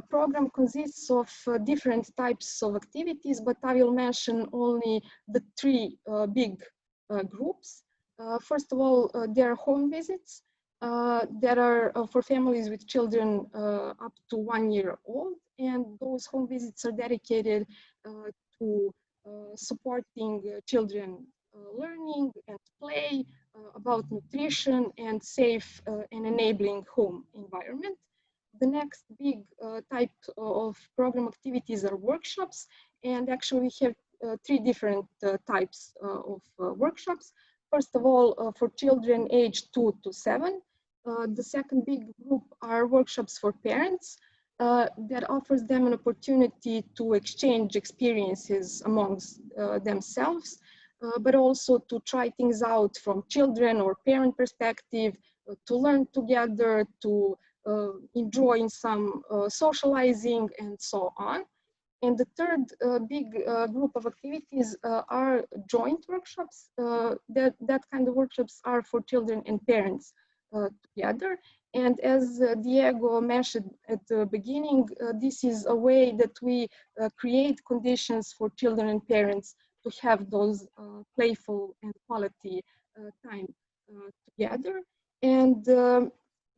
Program consists of different types of activities, but I will mention only the 3 big groups. First of all, there are home visits that are for families with children up to 1 year old, and those home visits are dedicated to supporting children learning and play, about nutrition and safe and enabling home environment. The next big type of program activities are workshops, and actually we have 3 different types of workshops. First of all, for children aged 2 to 7. The second big group are workshops for parents that offers them an opportunity to exchange experiences amongst themselves, but also to try things out from children or parent perspective, to learn together, to enjoy some socializing and so on. And the third big group of activities are joint workshops. That kind of workshops are for children and parents together. And as Diego mentioned at the beginning, this is a way that we create conditions for children and parents to have those playful and quality time together. And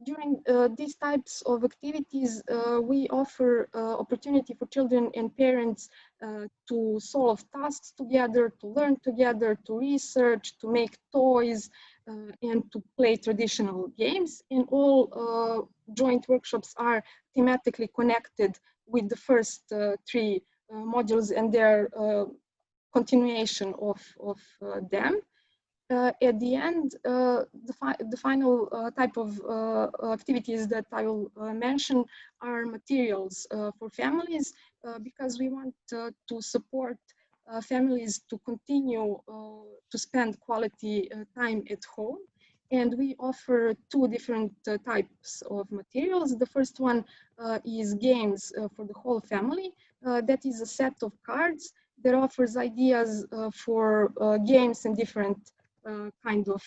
during these types of activities, we offer opportunity for children and parents to solve tasks together, to learn together, to research, to make toys, and to play traditional games. And all joint workshops are thematically connected with the first three modules and their continuation of them. At the end, the final type of activities that I will mention are materials for families, because we want to support families to continue to spend quality time at home. And we offer two different types of materials. The first one is games for the whole family. That is a set of cards that offers ideas for games and different kind of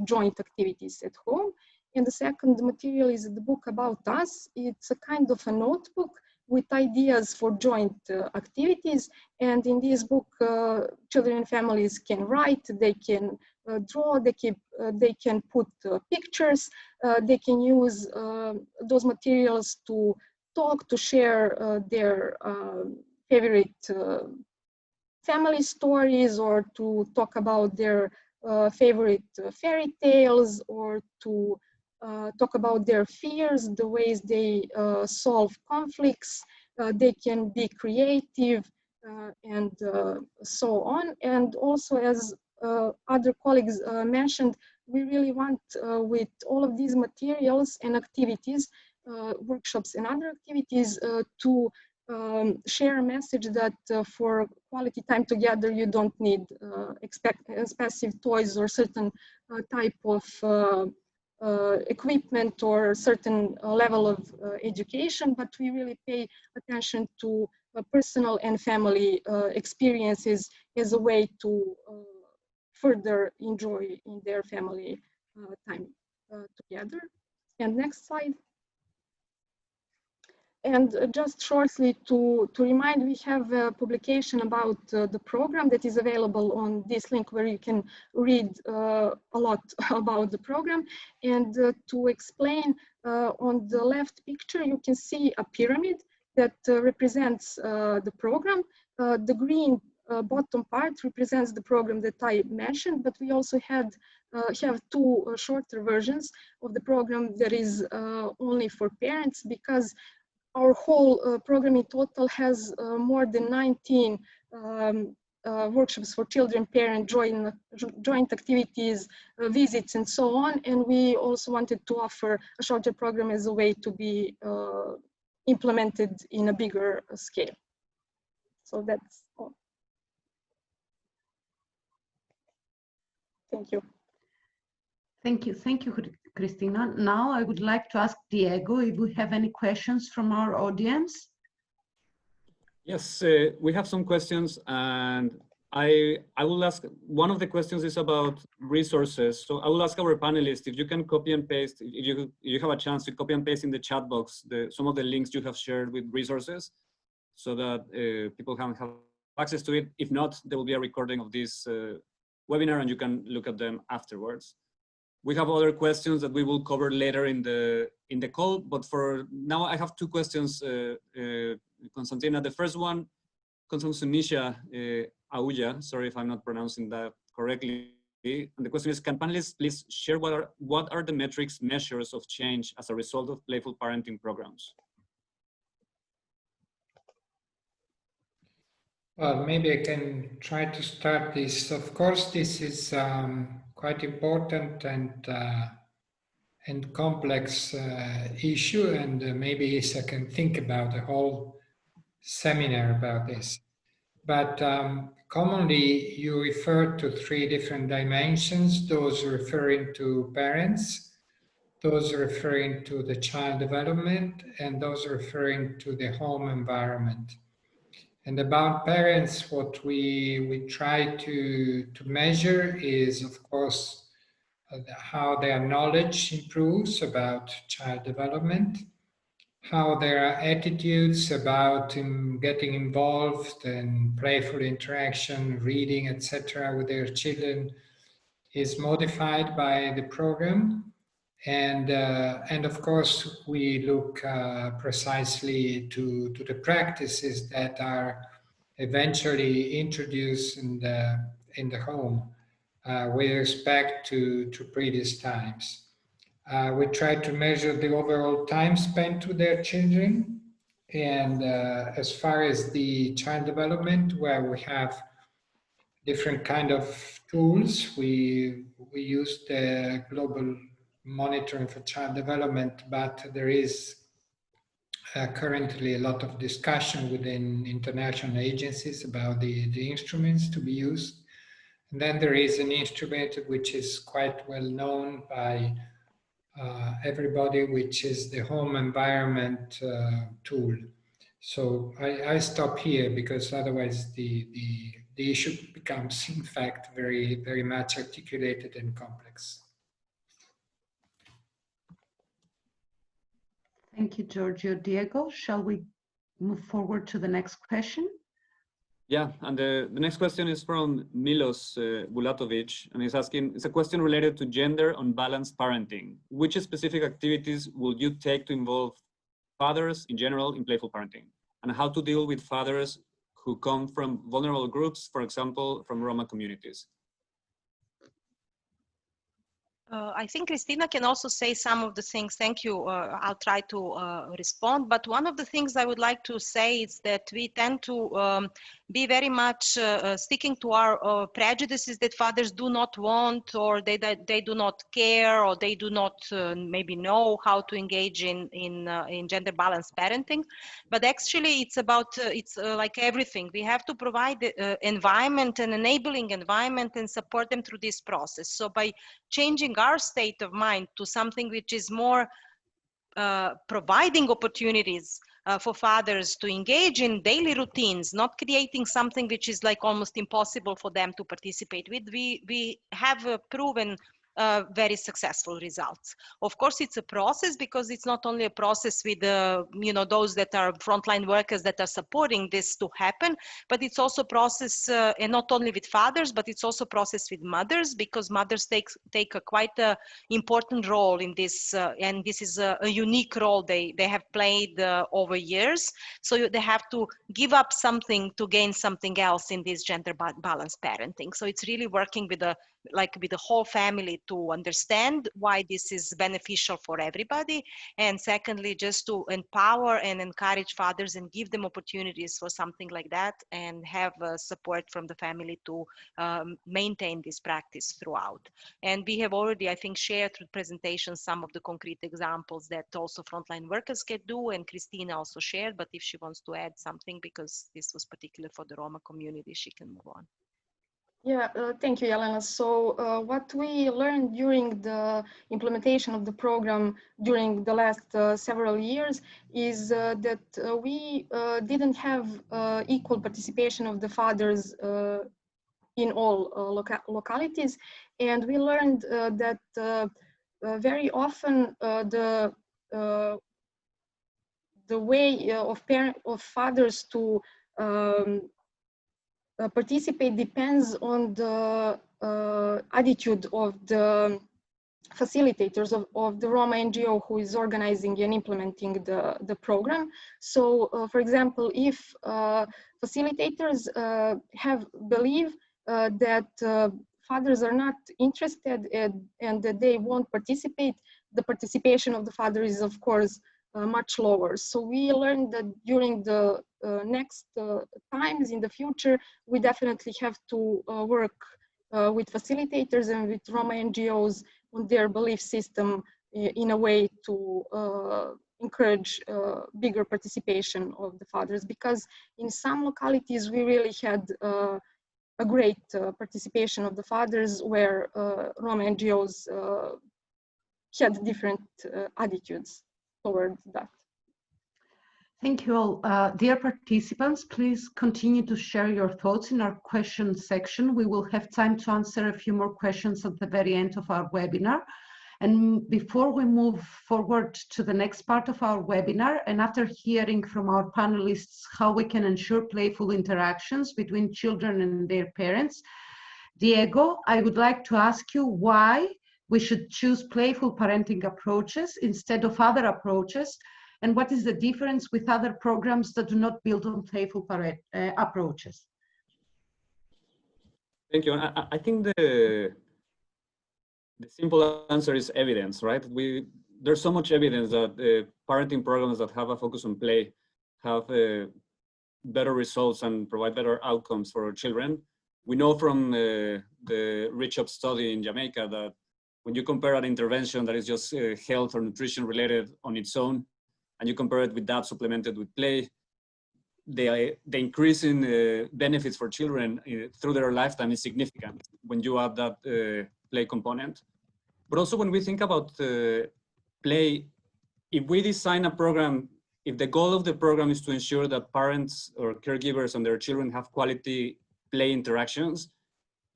joint activities at home. And the second material is the book about us. It's a kind of a notebook with ideas for joint activities. And in this book, children and families can write, they can draw, they can put pictures, they can use those materials to talk, to share their favorite family stories, or to talk about their favorite fairy tales, or to talk about their fears, the ways they solve conflicts. They can be creative and so on. And also, as other colleagues mentioned, we really want with all of these materials and activities, workshops and other activities, to share a message that for quality time together, you don't need expensive toys or certain type of equipment or certain level of education, but we really pay attention to personal and family experiences as a way to further enjoy in their family time together. And next slide. And just shortly to remind, we have a publication about the program that is available on this link, where you can read a lot about the program. And to explain, on the left picture, you can see a pyramid that represents the program. The green bottom part represents the program that I mentioned, but we also have two shorter versions of the program that is only for parents, because our whole program in total has more than 19 workshops for children, parent, joint activities, visits, and so on. And we also wanted to offer a shorter program as a way to be implemented in a bigger scale. So that's all. Thank you. Thank you, Christina. Now I would like to ask Diego if we have any questions from our audience. Yes, we have some questions, and I will ask, one of the questions is about resources. So I will ask our panelists if you can copy and paste, if you have a chance to copy and paste in the chat box some of the links you have shared with resources, so that people can have access to it. If not, there will be a recording of this webinar and you can look at them afterwards. We have other questions that we will cover later in the call, but for now I have two questions, Konstantina. The first one comes from Sunisha Auja. Sorry if I'm not pronouncing that correctly. And the question is, can panelists please share what are the metrics, measures of change as a result of playful parenting programs? Well, maybe I can try to start this. Of course, this is quite important and complex issue, and maybe I can think about a whole seminar about this. But commonly, you refer to three different dimensions: those referring to parents, those referring to the child development, and those referring to the home environment. And about parents, what we try to measure is, of course, how their knowledge improves about child development, how their attitudes about getting involved in playful interaction, reading, etc., with their children is modified by the program. And of course, we look precisely to the practices that are eventually introduced in the home with respect to previous times. We try to measure the overall time spent with their children. And as far as the child development, where we have different kind of tools, we use the global monitoring for child development, but there is currently a lot of discussion within international agencies about the instruments to be used. And then there is an instrument which is quite well known by everybody, which is the home environment tool. So I stop here because otherwise the issue becomes, in fact, very, very much articulated and complex. Thank you, Giorgio. Diego, shall we move forward to the next question? Yeah, and the next question is from Milos Bulatovic, and he's asking, it's a question related to gender unbalanced parenting. Which specific activities will you take to involve fathers in general in playful parenting? And how to deal with fathers who come from vulnerable groups, for example, from Roma communities? I think Christina can also say some of the things. Thank you. I'll try to respond. But one of the things I would like to say is that we tend to be very much sticking to our prejudices that fathers do not want, or they do not care, or they do not maybe know how to engage in gender balanced parenting. But actually, it's about it's like everything. We have to provide the environment, an enabling environment, and support them through this process. So by changing our state of mind to something which is more providing opportunities for fathers to engage in daily routines, not creating something which is like almost impossible for them to participate with, we have proven very successful results. Of course, it's a process, because it's not only a process with those that are frontline workers that are supporting this to happen, but it's also a process and not only with fathers, but it's also a process with mothers, because mothers take a quite important role in this, and this is a unique role they have played over years. So they have to give up something to gain something else in this gender balanced parenting. So it's really working with the whole family to understand why this is beneficial for everybody. And secondly, just to empower and encourage fathers and give them opportunities for something like that, and have support from the family to maintain this practice throughout. And we have already, I think, shared through presentations some of the concrete examples that also frontline workers can do, and Christina also shared, but if she wants to add something, because this was particular for the Roma community, she can move on. Yeah, thank you, Jelena. So what we learned during the implementation of the program during the last several years is that we didn't have equal participation of the fathers in all localities. And we learned that very often the way of fathers to participate depends on the attitude of the facilitators of the Roma NGO who is organizing and implementing the program. So, for example, if facilitators believe that fathers are not interested and that they won't participate, the participation of the father is, of course, much lower. So we learned that during the next times in the future, we definitely have to work with facilitators and with Roma NGOs on their belief system in a way to encourage bigger participation of the fathers, because in some localities we really had a great participation of the fathers where Roma NGOs had different attitudes towards that. Thank you all. Dear participants, please continue to share your thoughts in our question section. We will have time to answer a few more questions at the very end of our webinar. And before we move forward to the next part of our webinar, and after hearing from our panelists how we can ensure playful interactions between children and their parents, Diego, I would like to ask you why we should choose playful parenting approaches instead of other approaches, and what is the difference with other programs that do not build on playful approaches? Thank you. I think the simple answer is evidence, right? There's so much evidence that parenting programs that have a focus on play have better results and provide better outcomes for our children. We know from the Richard study in Jamaica that when you compare an intervention that is just health or nutrition related on its own, and you compare it with that supplemented with play, the increase in benefits for children through their lifetime is significant when you add that play component. But also when we think about play, if we design a program, if the goal of the program is to ensure that parents or caregivers and their children have quality play interactions,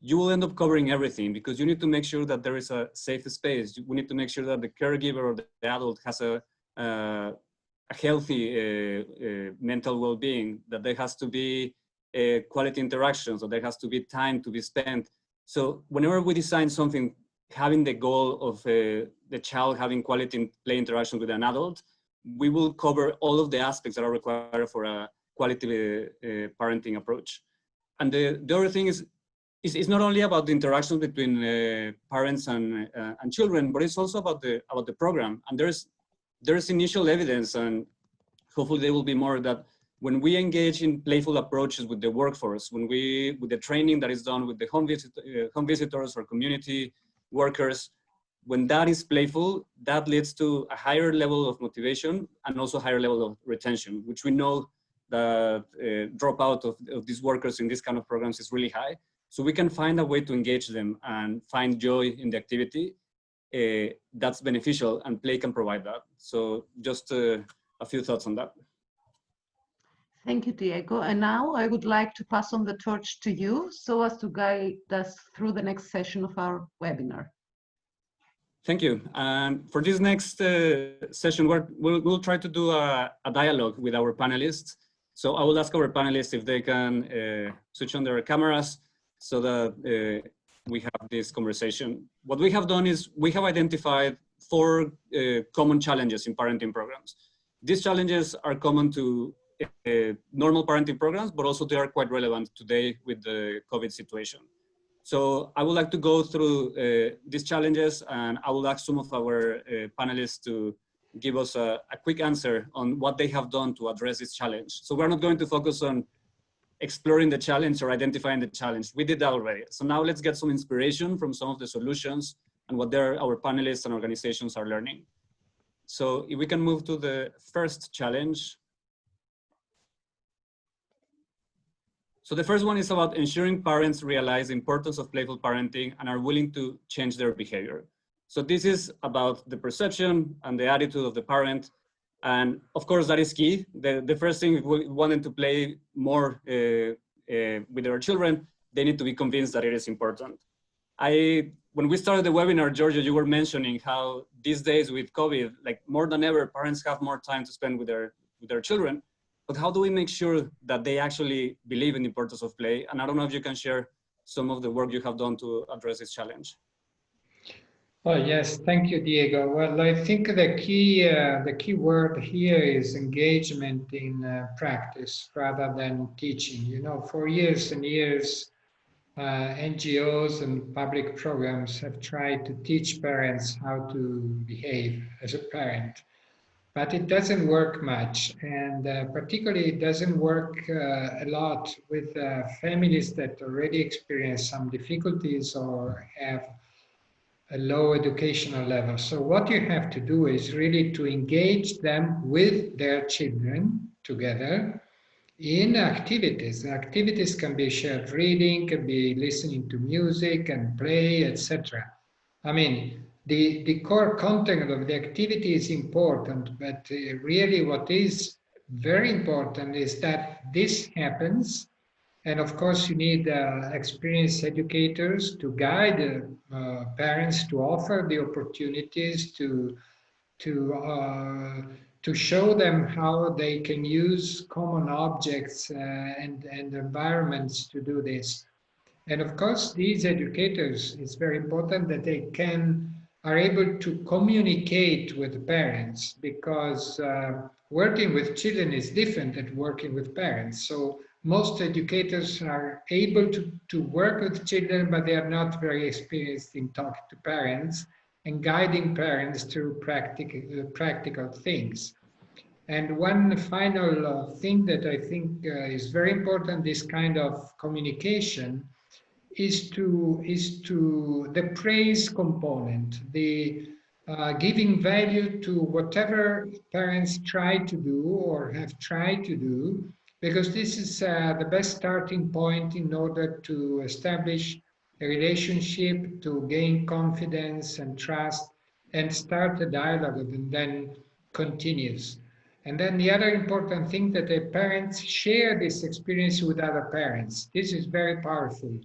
you will end up covering everything, because you need to make sure that there is a safe space. We need to make sure that the caregiver or the adult has a healthy mental well-being, that there has to be quality interactions, or there has to be time to be spent. So whenever we design something having the goal of the child having quality play interaction with an adult, we will cover all of the aspects that are required for a quality parenting approach. And the other thing is it's not only about the interactions between parents and children, but it's also about the program. And there's initial evidence, and hopefully there will be more, that when we engage in playful approaches with the workforce, with the training that is done with the home visitors or community workers, when that is playful, that leads to a higher level of motivation and also higher level of retention, which we know that dropout of these workers in this kind of programs is really high. So we can find a way to engage them and find joy in the activity that's beneficial, and play can provide that. So just a few thoughts on that. Thank you, Diego. And now I would like to pass on the torch to you so as to guide us through the next session of our webinar. Thank you. And for this next session, we'll try to do a dialogue with our panelists. So I will ask our panelists if they can switch on their cameras so that we have this conversation. What we have done is we have identified 4 common challenges in parenting programs. These challenges are common to normal parenting programs, but also they are quite relevant today with the COVID situation. So I would like to go through these challenges, and I will ask some of our panelists to give us a quick answer on what they have done to address this challenge. So we're not going to focus on exploring the challenge or identifying the challenge. We did that already. So now let's get some inspiration from some of the solutions and what our panelists and organizations are learning. So if we can move to the first challenge. So the first one is about ensuring parents realize the importance of playful parenting and are willing to change their behavior. So this is about the perception and the attitude of the parent. And of course, that is key. The first thing, if we want them to play more with their children, they need to be convinced that it is important. When we started the webinar, Giorgio, you were mentioning how these days with COVID, like more than ever, parents have more time to spend with their children. But how do we make sure that they actually believe in the importance of play? And I don't know if you can share some of the work you have done to address this challenge. Oh, yes, thank you, Diego. Well, I think the key word here is engagement in practice rather than teaching. You know, for years and years, NGOs and public programs have tried to teach parents how to behave as a parent. But it doesn't work much, and particularly it doesn't work a lot with families that already experience some difficulties or have a low educational level. So what you have to do is really to engage them with their children together in activities. The activities can be shared reading, can be listening to music and play, etc. I mean, the core content of the activity is important, but really what is very important is that this happens. And of course, you need experienced educators to guide parents, to offer the opportunities to uh, to show them how they can use common objects and environments to do this. And of course, these educators, it's very important that they are able to communicate with the parents, because working with children is different than working with parents. So most educators are able to work with children, but they are not very experienced in talking to parents and guiding parents through practical things. And one final thing that I think is very important, this kind of communication, is to the praise component, the giving value to whatever parents try to do or have tried to do, because this is the best starting point in order to establish a relationship, to gain confidence and trust, and start a dialogue, and then continues. And then the other important thing, that the parents share this experience with other parents. This is very powerful.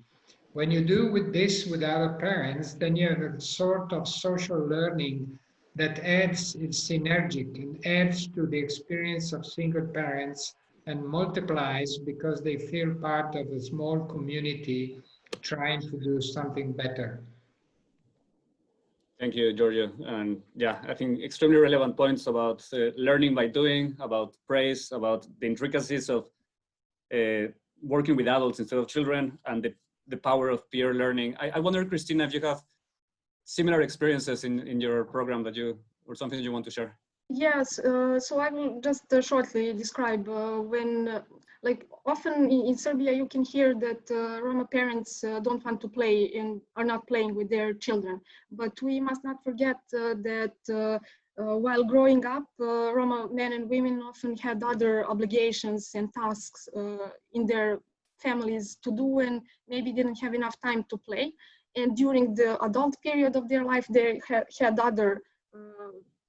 When you do with this with other parents, then you have a sort of social learning that adds, it's synergic and adds to the experience of single parents and multiplies, because they feel part of a small community trying to do something better. Thank you, Giorgio. And yeah, I think extremely relevant points about learning by doing, about praise, about the intricacies of working with adults instead of children, and the power of peer learning. I wonder, Christina, if you have similar experiences in your program or something you want to share. Yes, so I will just shortly describe like often in Serbia, you can hear that Roma parents don't want to play and are not playing with their children. But we must not forget that while growing up, Roma men and women often had other obligations and tasks in their families to do, and maybe didn't have enough time to play. And during the adult period of their life, they had other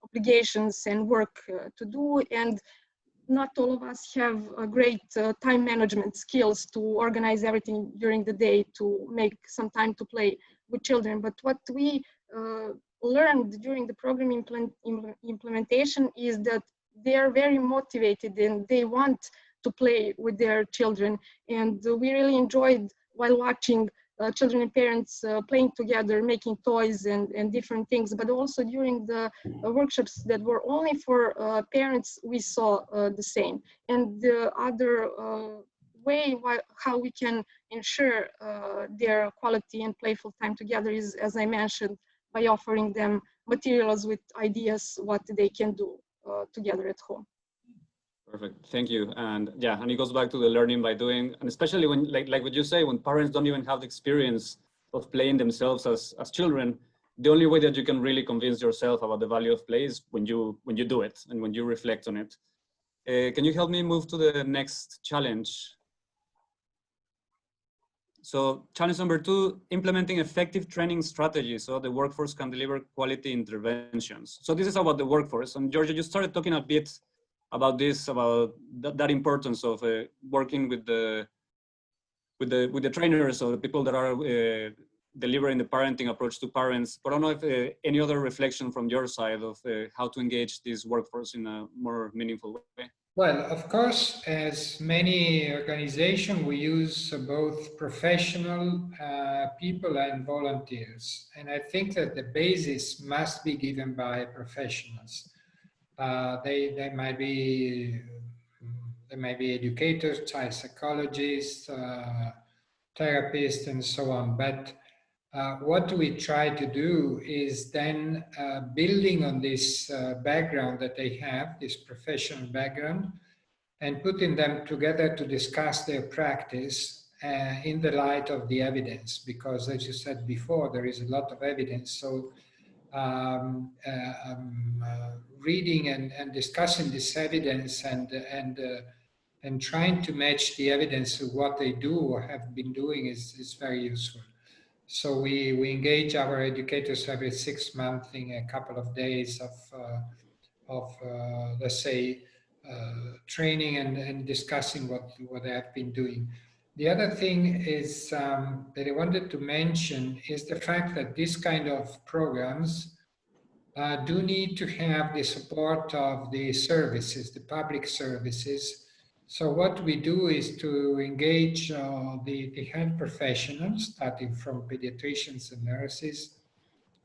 obligations and work to do, and not all of us have great time management skills to organize everything during the day to make some time to play with children. But what we learned during the program implementation is that they are very motivated and they want to play with their children, and we really enjoyed while watching children and parents playing together, making toys and different things. But also during the workshops that were only for parents, we saw the same. And the other way how we can ensure their quality and playful time together is, as I mentioned, by offering them materials with ideas what they can do together at home. Perfect, thank you. And yeah, and it goes back to the learning by doing, and especially when, like what you say, when parents don't even have the experience of playing themselves as children, the only way that you can really convince yourself about the value of play is when you do it and when you reflect on it. Can you help me move to the next challenge? So challenge number 2, implementing effective training strategies so the workforce can deliver quality interventions. So this is about the workforce. And Giorgio, you started talking a bit about this, about that importance of working with the trainers or the people that are delivering the parenting approach to parents. But I don't know if any other reflection from your side of how to engage this workforce in a more meaningful way. Well, of course, as many organizations, we use both professional people and volunteers. And I think that the basis must be given by professionals. They might be educators, child psychologists, therapists, and so on. But what we try to do is then building on this background that they have, this professional background, and putting them together to discuss their practice in the light of the evidence. Because as you said before, there is a lot of evidence. So reading and discussing this evidence and trying to match the evidence to what they do or have been doing is very useful. So we engage our educators every 6 months in a couple of days of let's say, training and discussing what they have been doing. The other thing is that I wanted to mention is the fact that this kind of programs do need to have the support of the services, the public services. So what we do is to engage the health professionals, starting from pediatricians and nurses,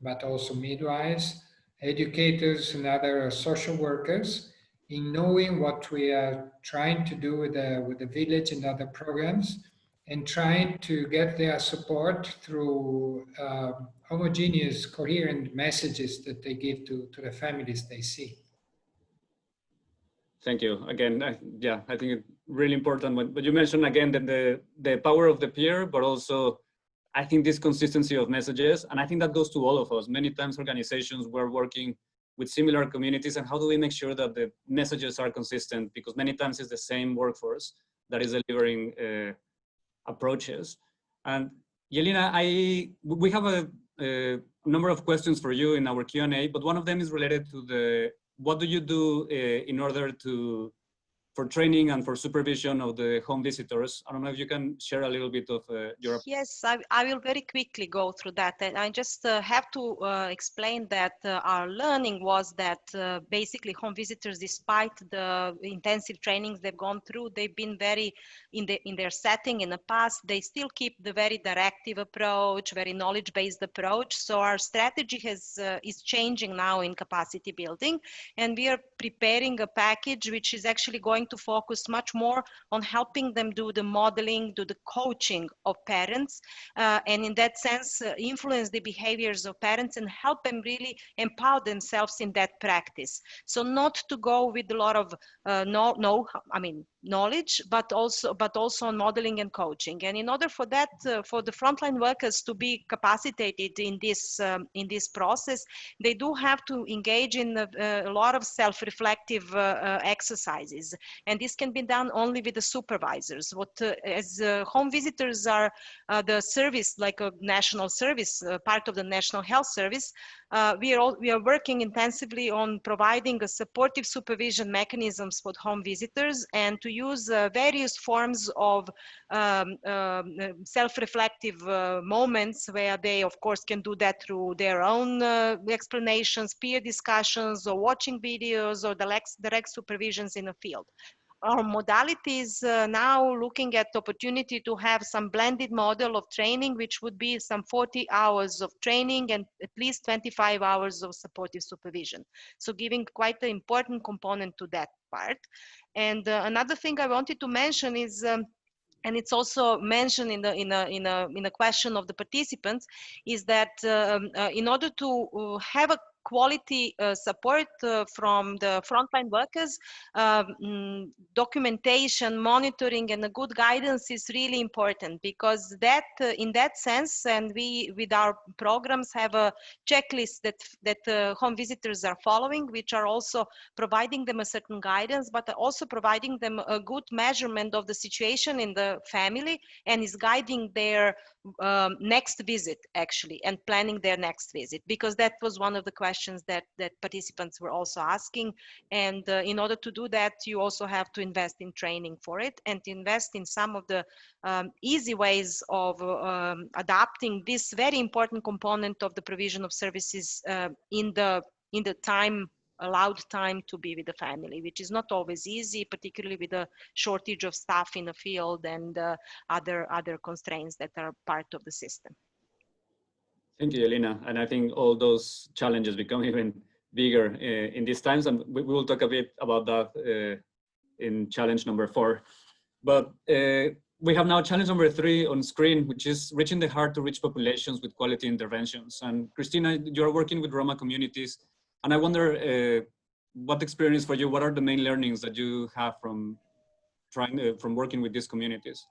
but also midwives, educators and other social workers in knowing what we are trying to do with the village and other programs, and trying to get their support through homogeneous, coherent messages that they give to the families they see. Thank you. Again, yeah, I think it's really important but you mentioned again that the power of the peer, but also I think this consistency of messages, and I think that goes to all of us. Many times organizations we're working with similar communities, and how do we make sure that the messages are consistent? Because many times it's the same workforce that is delivering approaches. And Yelena, we have a number of questions for you in our Q&A, but one of them is related to what do you do in order for training and for supervision of the home visitors? I don't know if you can share a little bit of your... Yes, I will very quickly go through that. And I just have to explain that our learning was that basically home visitors, despite the intensive trainings they've gone through, they've been very, in their setting in the past, they still keep the very directive approach, very knowledge-based approach. So our strategy is changing now in capacity building. And we are preparing a package which is actually going to focus much more on helping them do the modeling, do the coaching of parents, and in that sense influence the behaviors of parents and help them really empower themselves in that practice. So not to go with a lot of knowledge, but also on modeling and coaching. And in order for that, for the frontline workers to be capacitated in this process, they do have to engage in a lot of self-reflective exercises. And this can be done only with the supervisors. As home visitors are the service, like a national service, part of the National Health Service, we are working intensively on providing a supportive supervision mechanisms for home visitors and to use various forms of self-reflective moments where they, of course, can do that through their own explanations, peer discussions, or watching videos, or direct supervisions in the field. Our modalities now looking at opportunity to have some blended model of training, which would be some 40 hours of training and at least 25 hours of supportive supervision. So giving quite an important component to that part. And another thing I wanted to mention is, and it's also mentioned in a question of the participants, is that in order to have a quality support from the frontline workers, documentation, monitoring, and a good guidance is really important, because that in that sense, and we with our programs have a checklist that home visitors are following, which are also providing them a certain guidance, but also providing them a good measurement of the situation in the family, and is guiding their next visit actually, and planning their next visit, because that was one of the questions that participants were also asking. And in order to do that, you also have to invest in training for it, and to invest in some of the easy ways of adapting this very important component of the provision of services in the allowed time to be with the family, which is not always easy, particularly with the shortage of staff in the field and other constraints that are part of the system. Thank you, Elena. And I think all those challenges become even bigger in these times, and we will talk a bit about that in challenge number 4. But we have now challenge number 3 on screen, which is reaching the hard-to-reach populations with quality interventions. And Christina, you're working with Roma communities, and I wonder what experience for you, what are the main learnings that you have from working with these communities?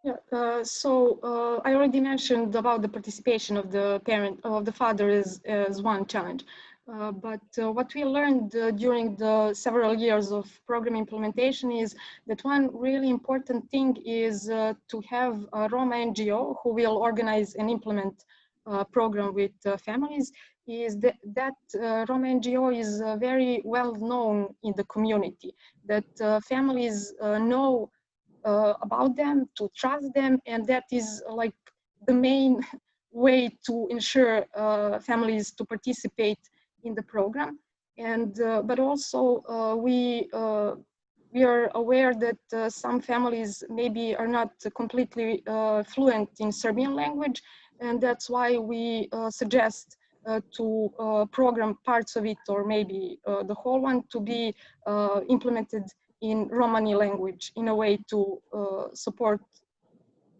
Yeah, so I already mentioned about the participation of the father as one challenge. But what we learned during the several years of program implementation is that one really important thing is to have a Roma NGO who will organize and implement a program with families, is that Roma NGO is very well known in the community, that families know about them, to trust them, and that is like the main way to ensure families to participate in the program. And but also we are aware that some families maybe are not completely fluent in Serbian language, and that's why we suggest to program parts of it, or maybe the whole one, to be implemented in Romani language in a way to support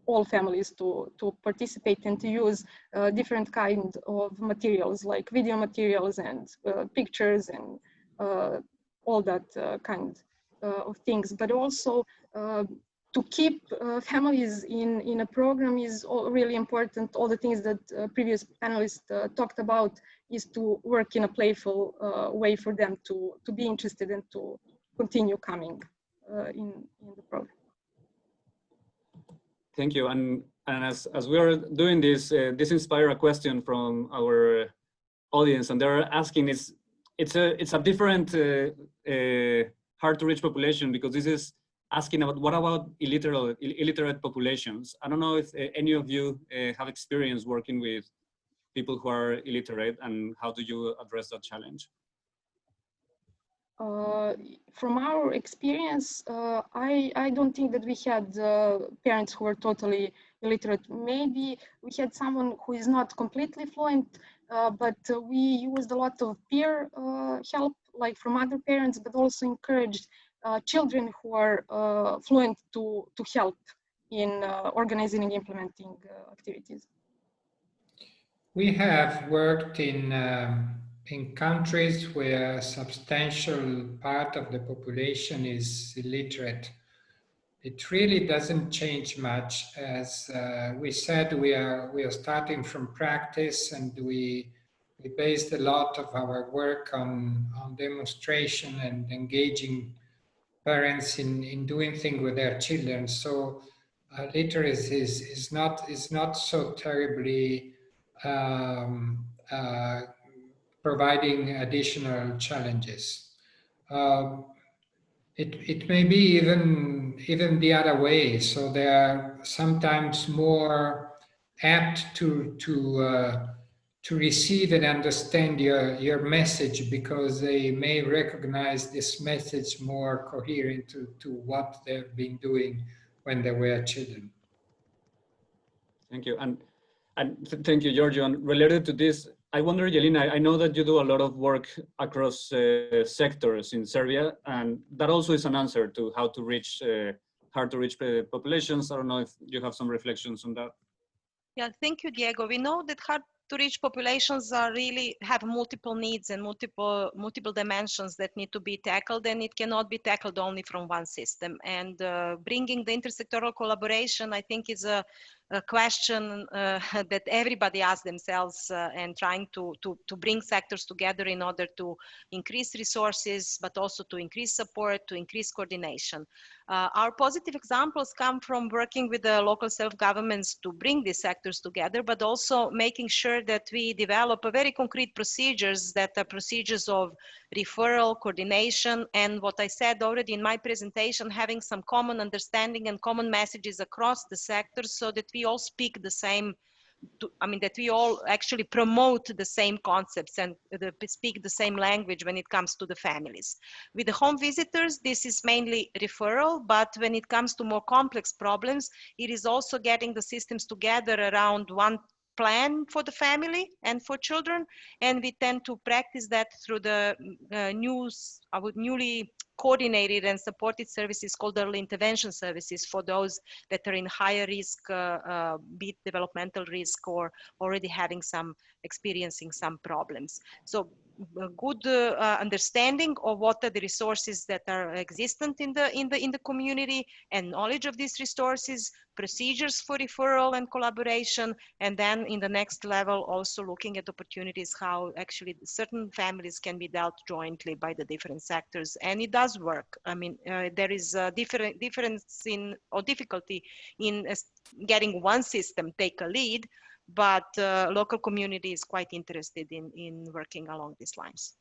all families to participate and to use different kind of materials like video materials and pictures and all that kind of things. But also to keep families in a program is really important. All the things that previous panelists talked about is to work in a playful way for them to be interested and to continue coming in the program. Thank you. And as we are doing this, this inspired a question from our audience, and they're asking: it's a different hard to reach population, because this is asking about what about illiterate populations. I don't know if any of you have experience working with people who are illiterate, and how do you address that challenge? From our experience, I don't think that we had parents who were totally illiterate. Maybe we had someone who is not completely fluent, but we used a lot of peer help, like from other parents, but also encouraged children who are fluent to help in organizing and implementing activities. We have worked in countries where a substantial part of the population is illiterate. It really doesn't change much. As we said, we are starting from practice, and we based a lot of our work on demonstration and engaging parents in doing things with their children. So literacy is not so terribly providing additional challenges. It may be even the other way. So they are sometimes more apt to receive and understand your message, because they may recognize this message more coherent to what they've been doing when they were children. Thank you. And thank you, Giorgio. And related to this, I wonder, Jelena, I know that you do a lot of work across sectors in Serbia, and that also is an answer to how to reach hard to reach populations. I don't know if you have some reflections on that. Yeah, thank you, Diego. We know that hard to reach populations are really have multiple needs and multiple dimensions that need to be tackled, and it cannot be tackled only from one system. And bringing the intersectoral collaboration, I think, is a question that everybody asks themselves, and trying to bring sectors together in order to increase resources, but also to increase support, to increase coordination. Our positive examples come from working with the local self-governments to bring these sectors together, but also making sure that we develop a very concrete procedures that are procedures of referral, coordination, and what I said already in my presentation, having some common understanding and common messages across the sectors, so that we all speak the same, that we all actually promote the same concepts and speak the same language when it comes to the families. With the home visitors, this is mainly referral, but when it comes to more complex problems, it is also getting the systems together around one plan for the family and for children, and we tend to practice that through the newly coordinated and supported services called early intervention services for those that are in higher risk, be it developmental risk or already experiencing some problems. So a good understanding of what are the resources that are existent in the community, and knowledge of these resources, procedures for referral and collaboration, and then in the next level also looking at opportunities how actually certain families can be dealt jointly by the different sectors, and it does work. There is a difference in or difficulty in getting one system take a lead, but local community is quite interested in working along these lines.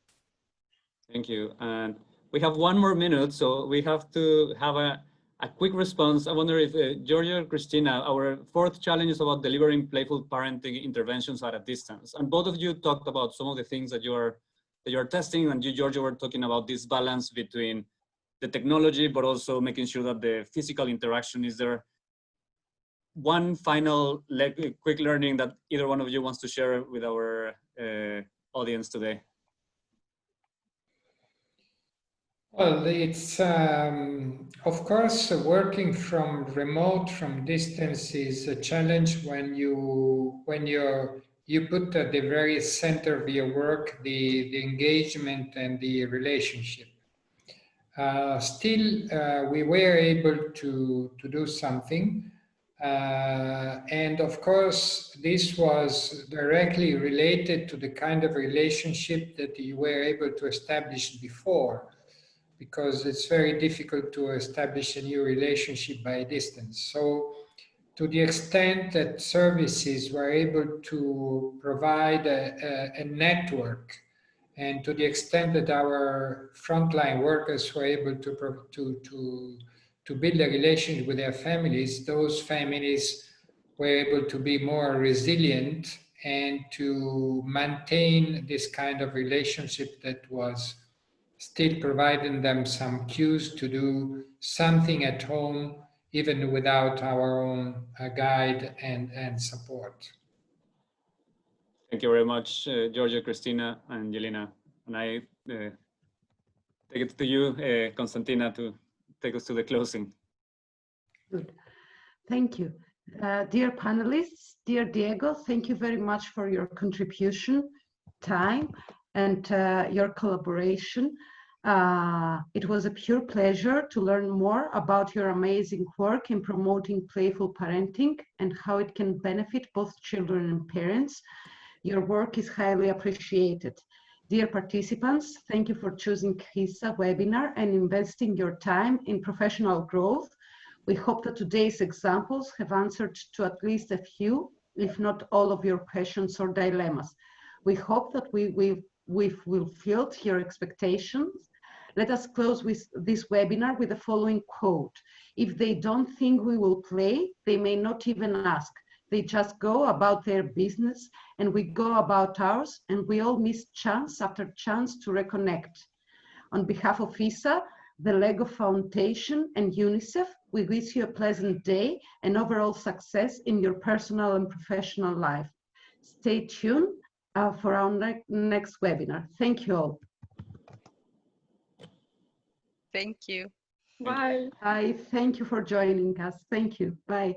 Thank you. And we have 1 more minute, so we have to have a quick response. I wonder if Giorgio or Christina, our 4th challenge is about delivering playful parenting interventions at a distance. And both of you talked about some of the things that you are testing, and you, Giorgio, were talking about this balance between the technology, but also making sure that the physical interaction is there. One final quick learning that either one of you wants to share with our audience today. Well, it's of course working from remote, from distance is a challenge when you put at the very center of your work the engagement and the relationship. Still, we were able to do something, and of course, this was directly related to the kind of relationship that you were able to establish before, because it's very difficult to establish a new relationship by distance. So to the extent that services were able to provide a network, and to the extent that our frontline workers were able to build a relationship with their families, those families were able to be more resilient and to maintain this kind of relationship that was still providing them some cues to do something at home, even without our own guide and support. Thank you very much, Giorgio, Christina, and Jelena. And I take it to you, Konstantina, to take us to the closing. Good. Thank you. Dear panelists, dear Diego, thank you very much for your contribution, time, and your collaboration. It was a pure pleasure to learn more about your amazing work in promoting playful parenting and how it can benefit both children and parents. Your work is highly appreciated. Dear participants, thank you for choosing ISSA webinar and investing your time in professional growth. We hope that today's examples have answered to at least a few, if not all, of your questions or dilemmas. We hope that we've fulfilled your expectations. Let us close with this webinar with the following quote. If they don't think we will play, they may not even ask. They just go about their business and we go about ours, and we all miss chance after chance to reconnect. On behalf of ISSA, the LEGO Foundation, and UNICEF, we wish you a pleasant day and overall success in your personal and professional life. Stay tuned for our next webinar. Thank you all. Thank you. Bye. Bye. Thank you for joining us. Thank you. Bye.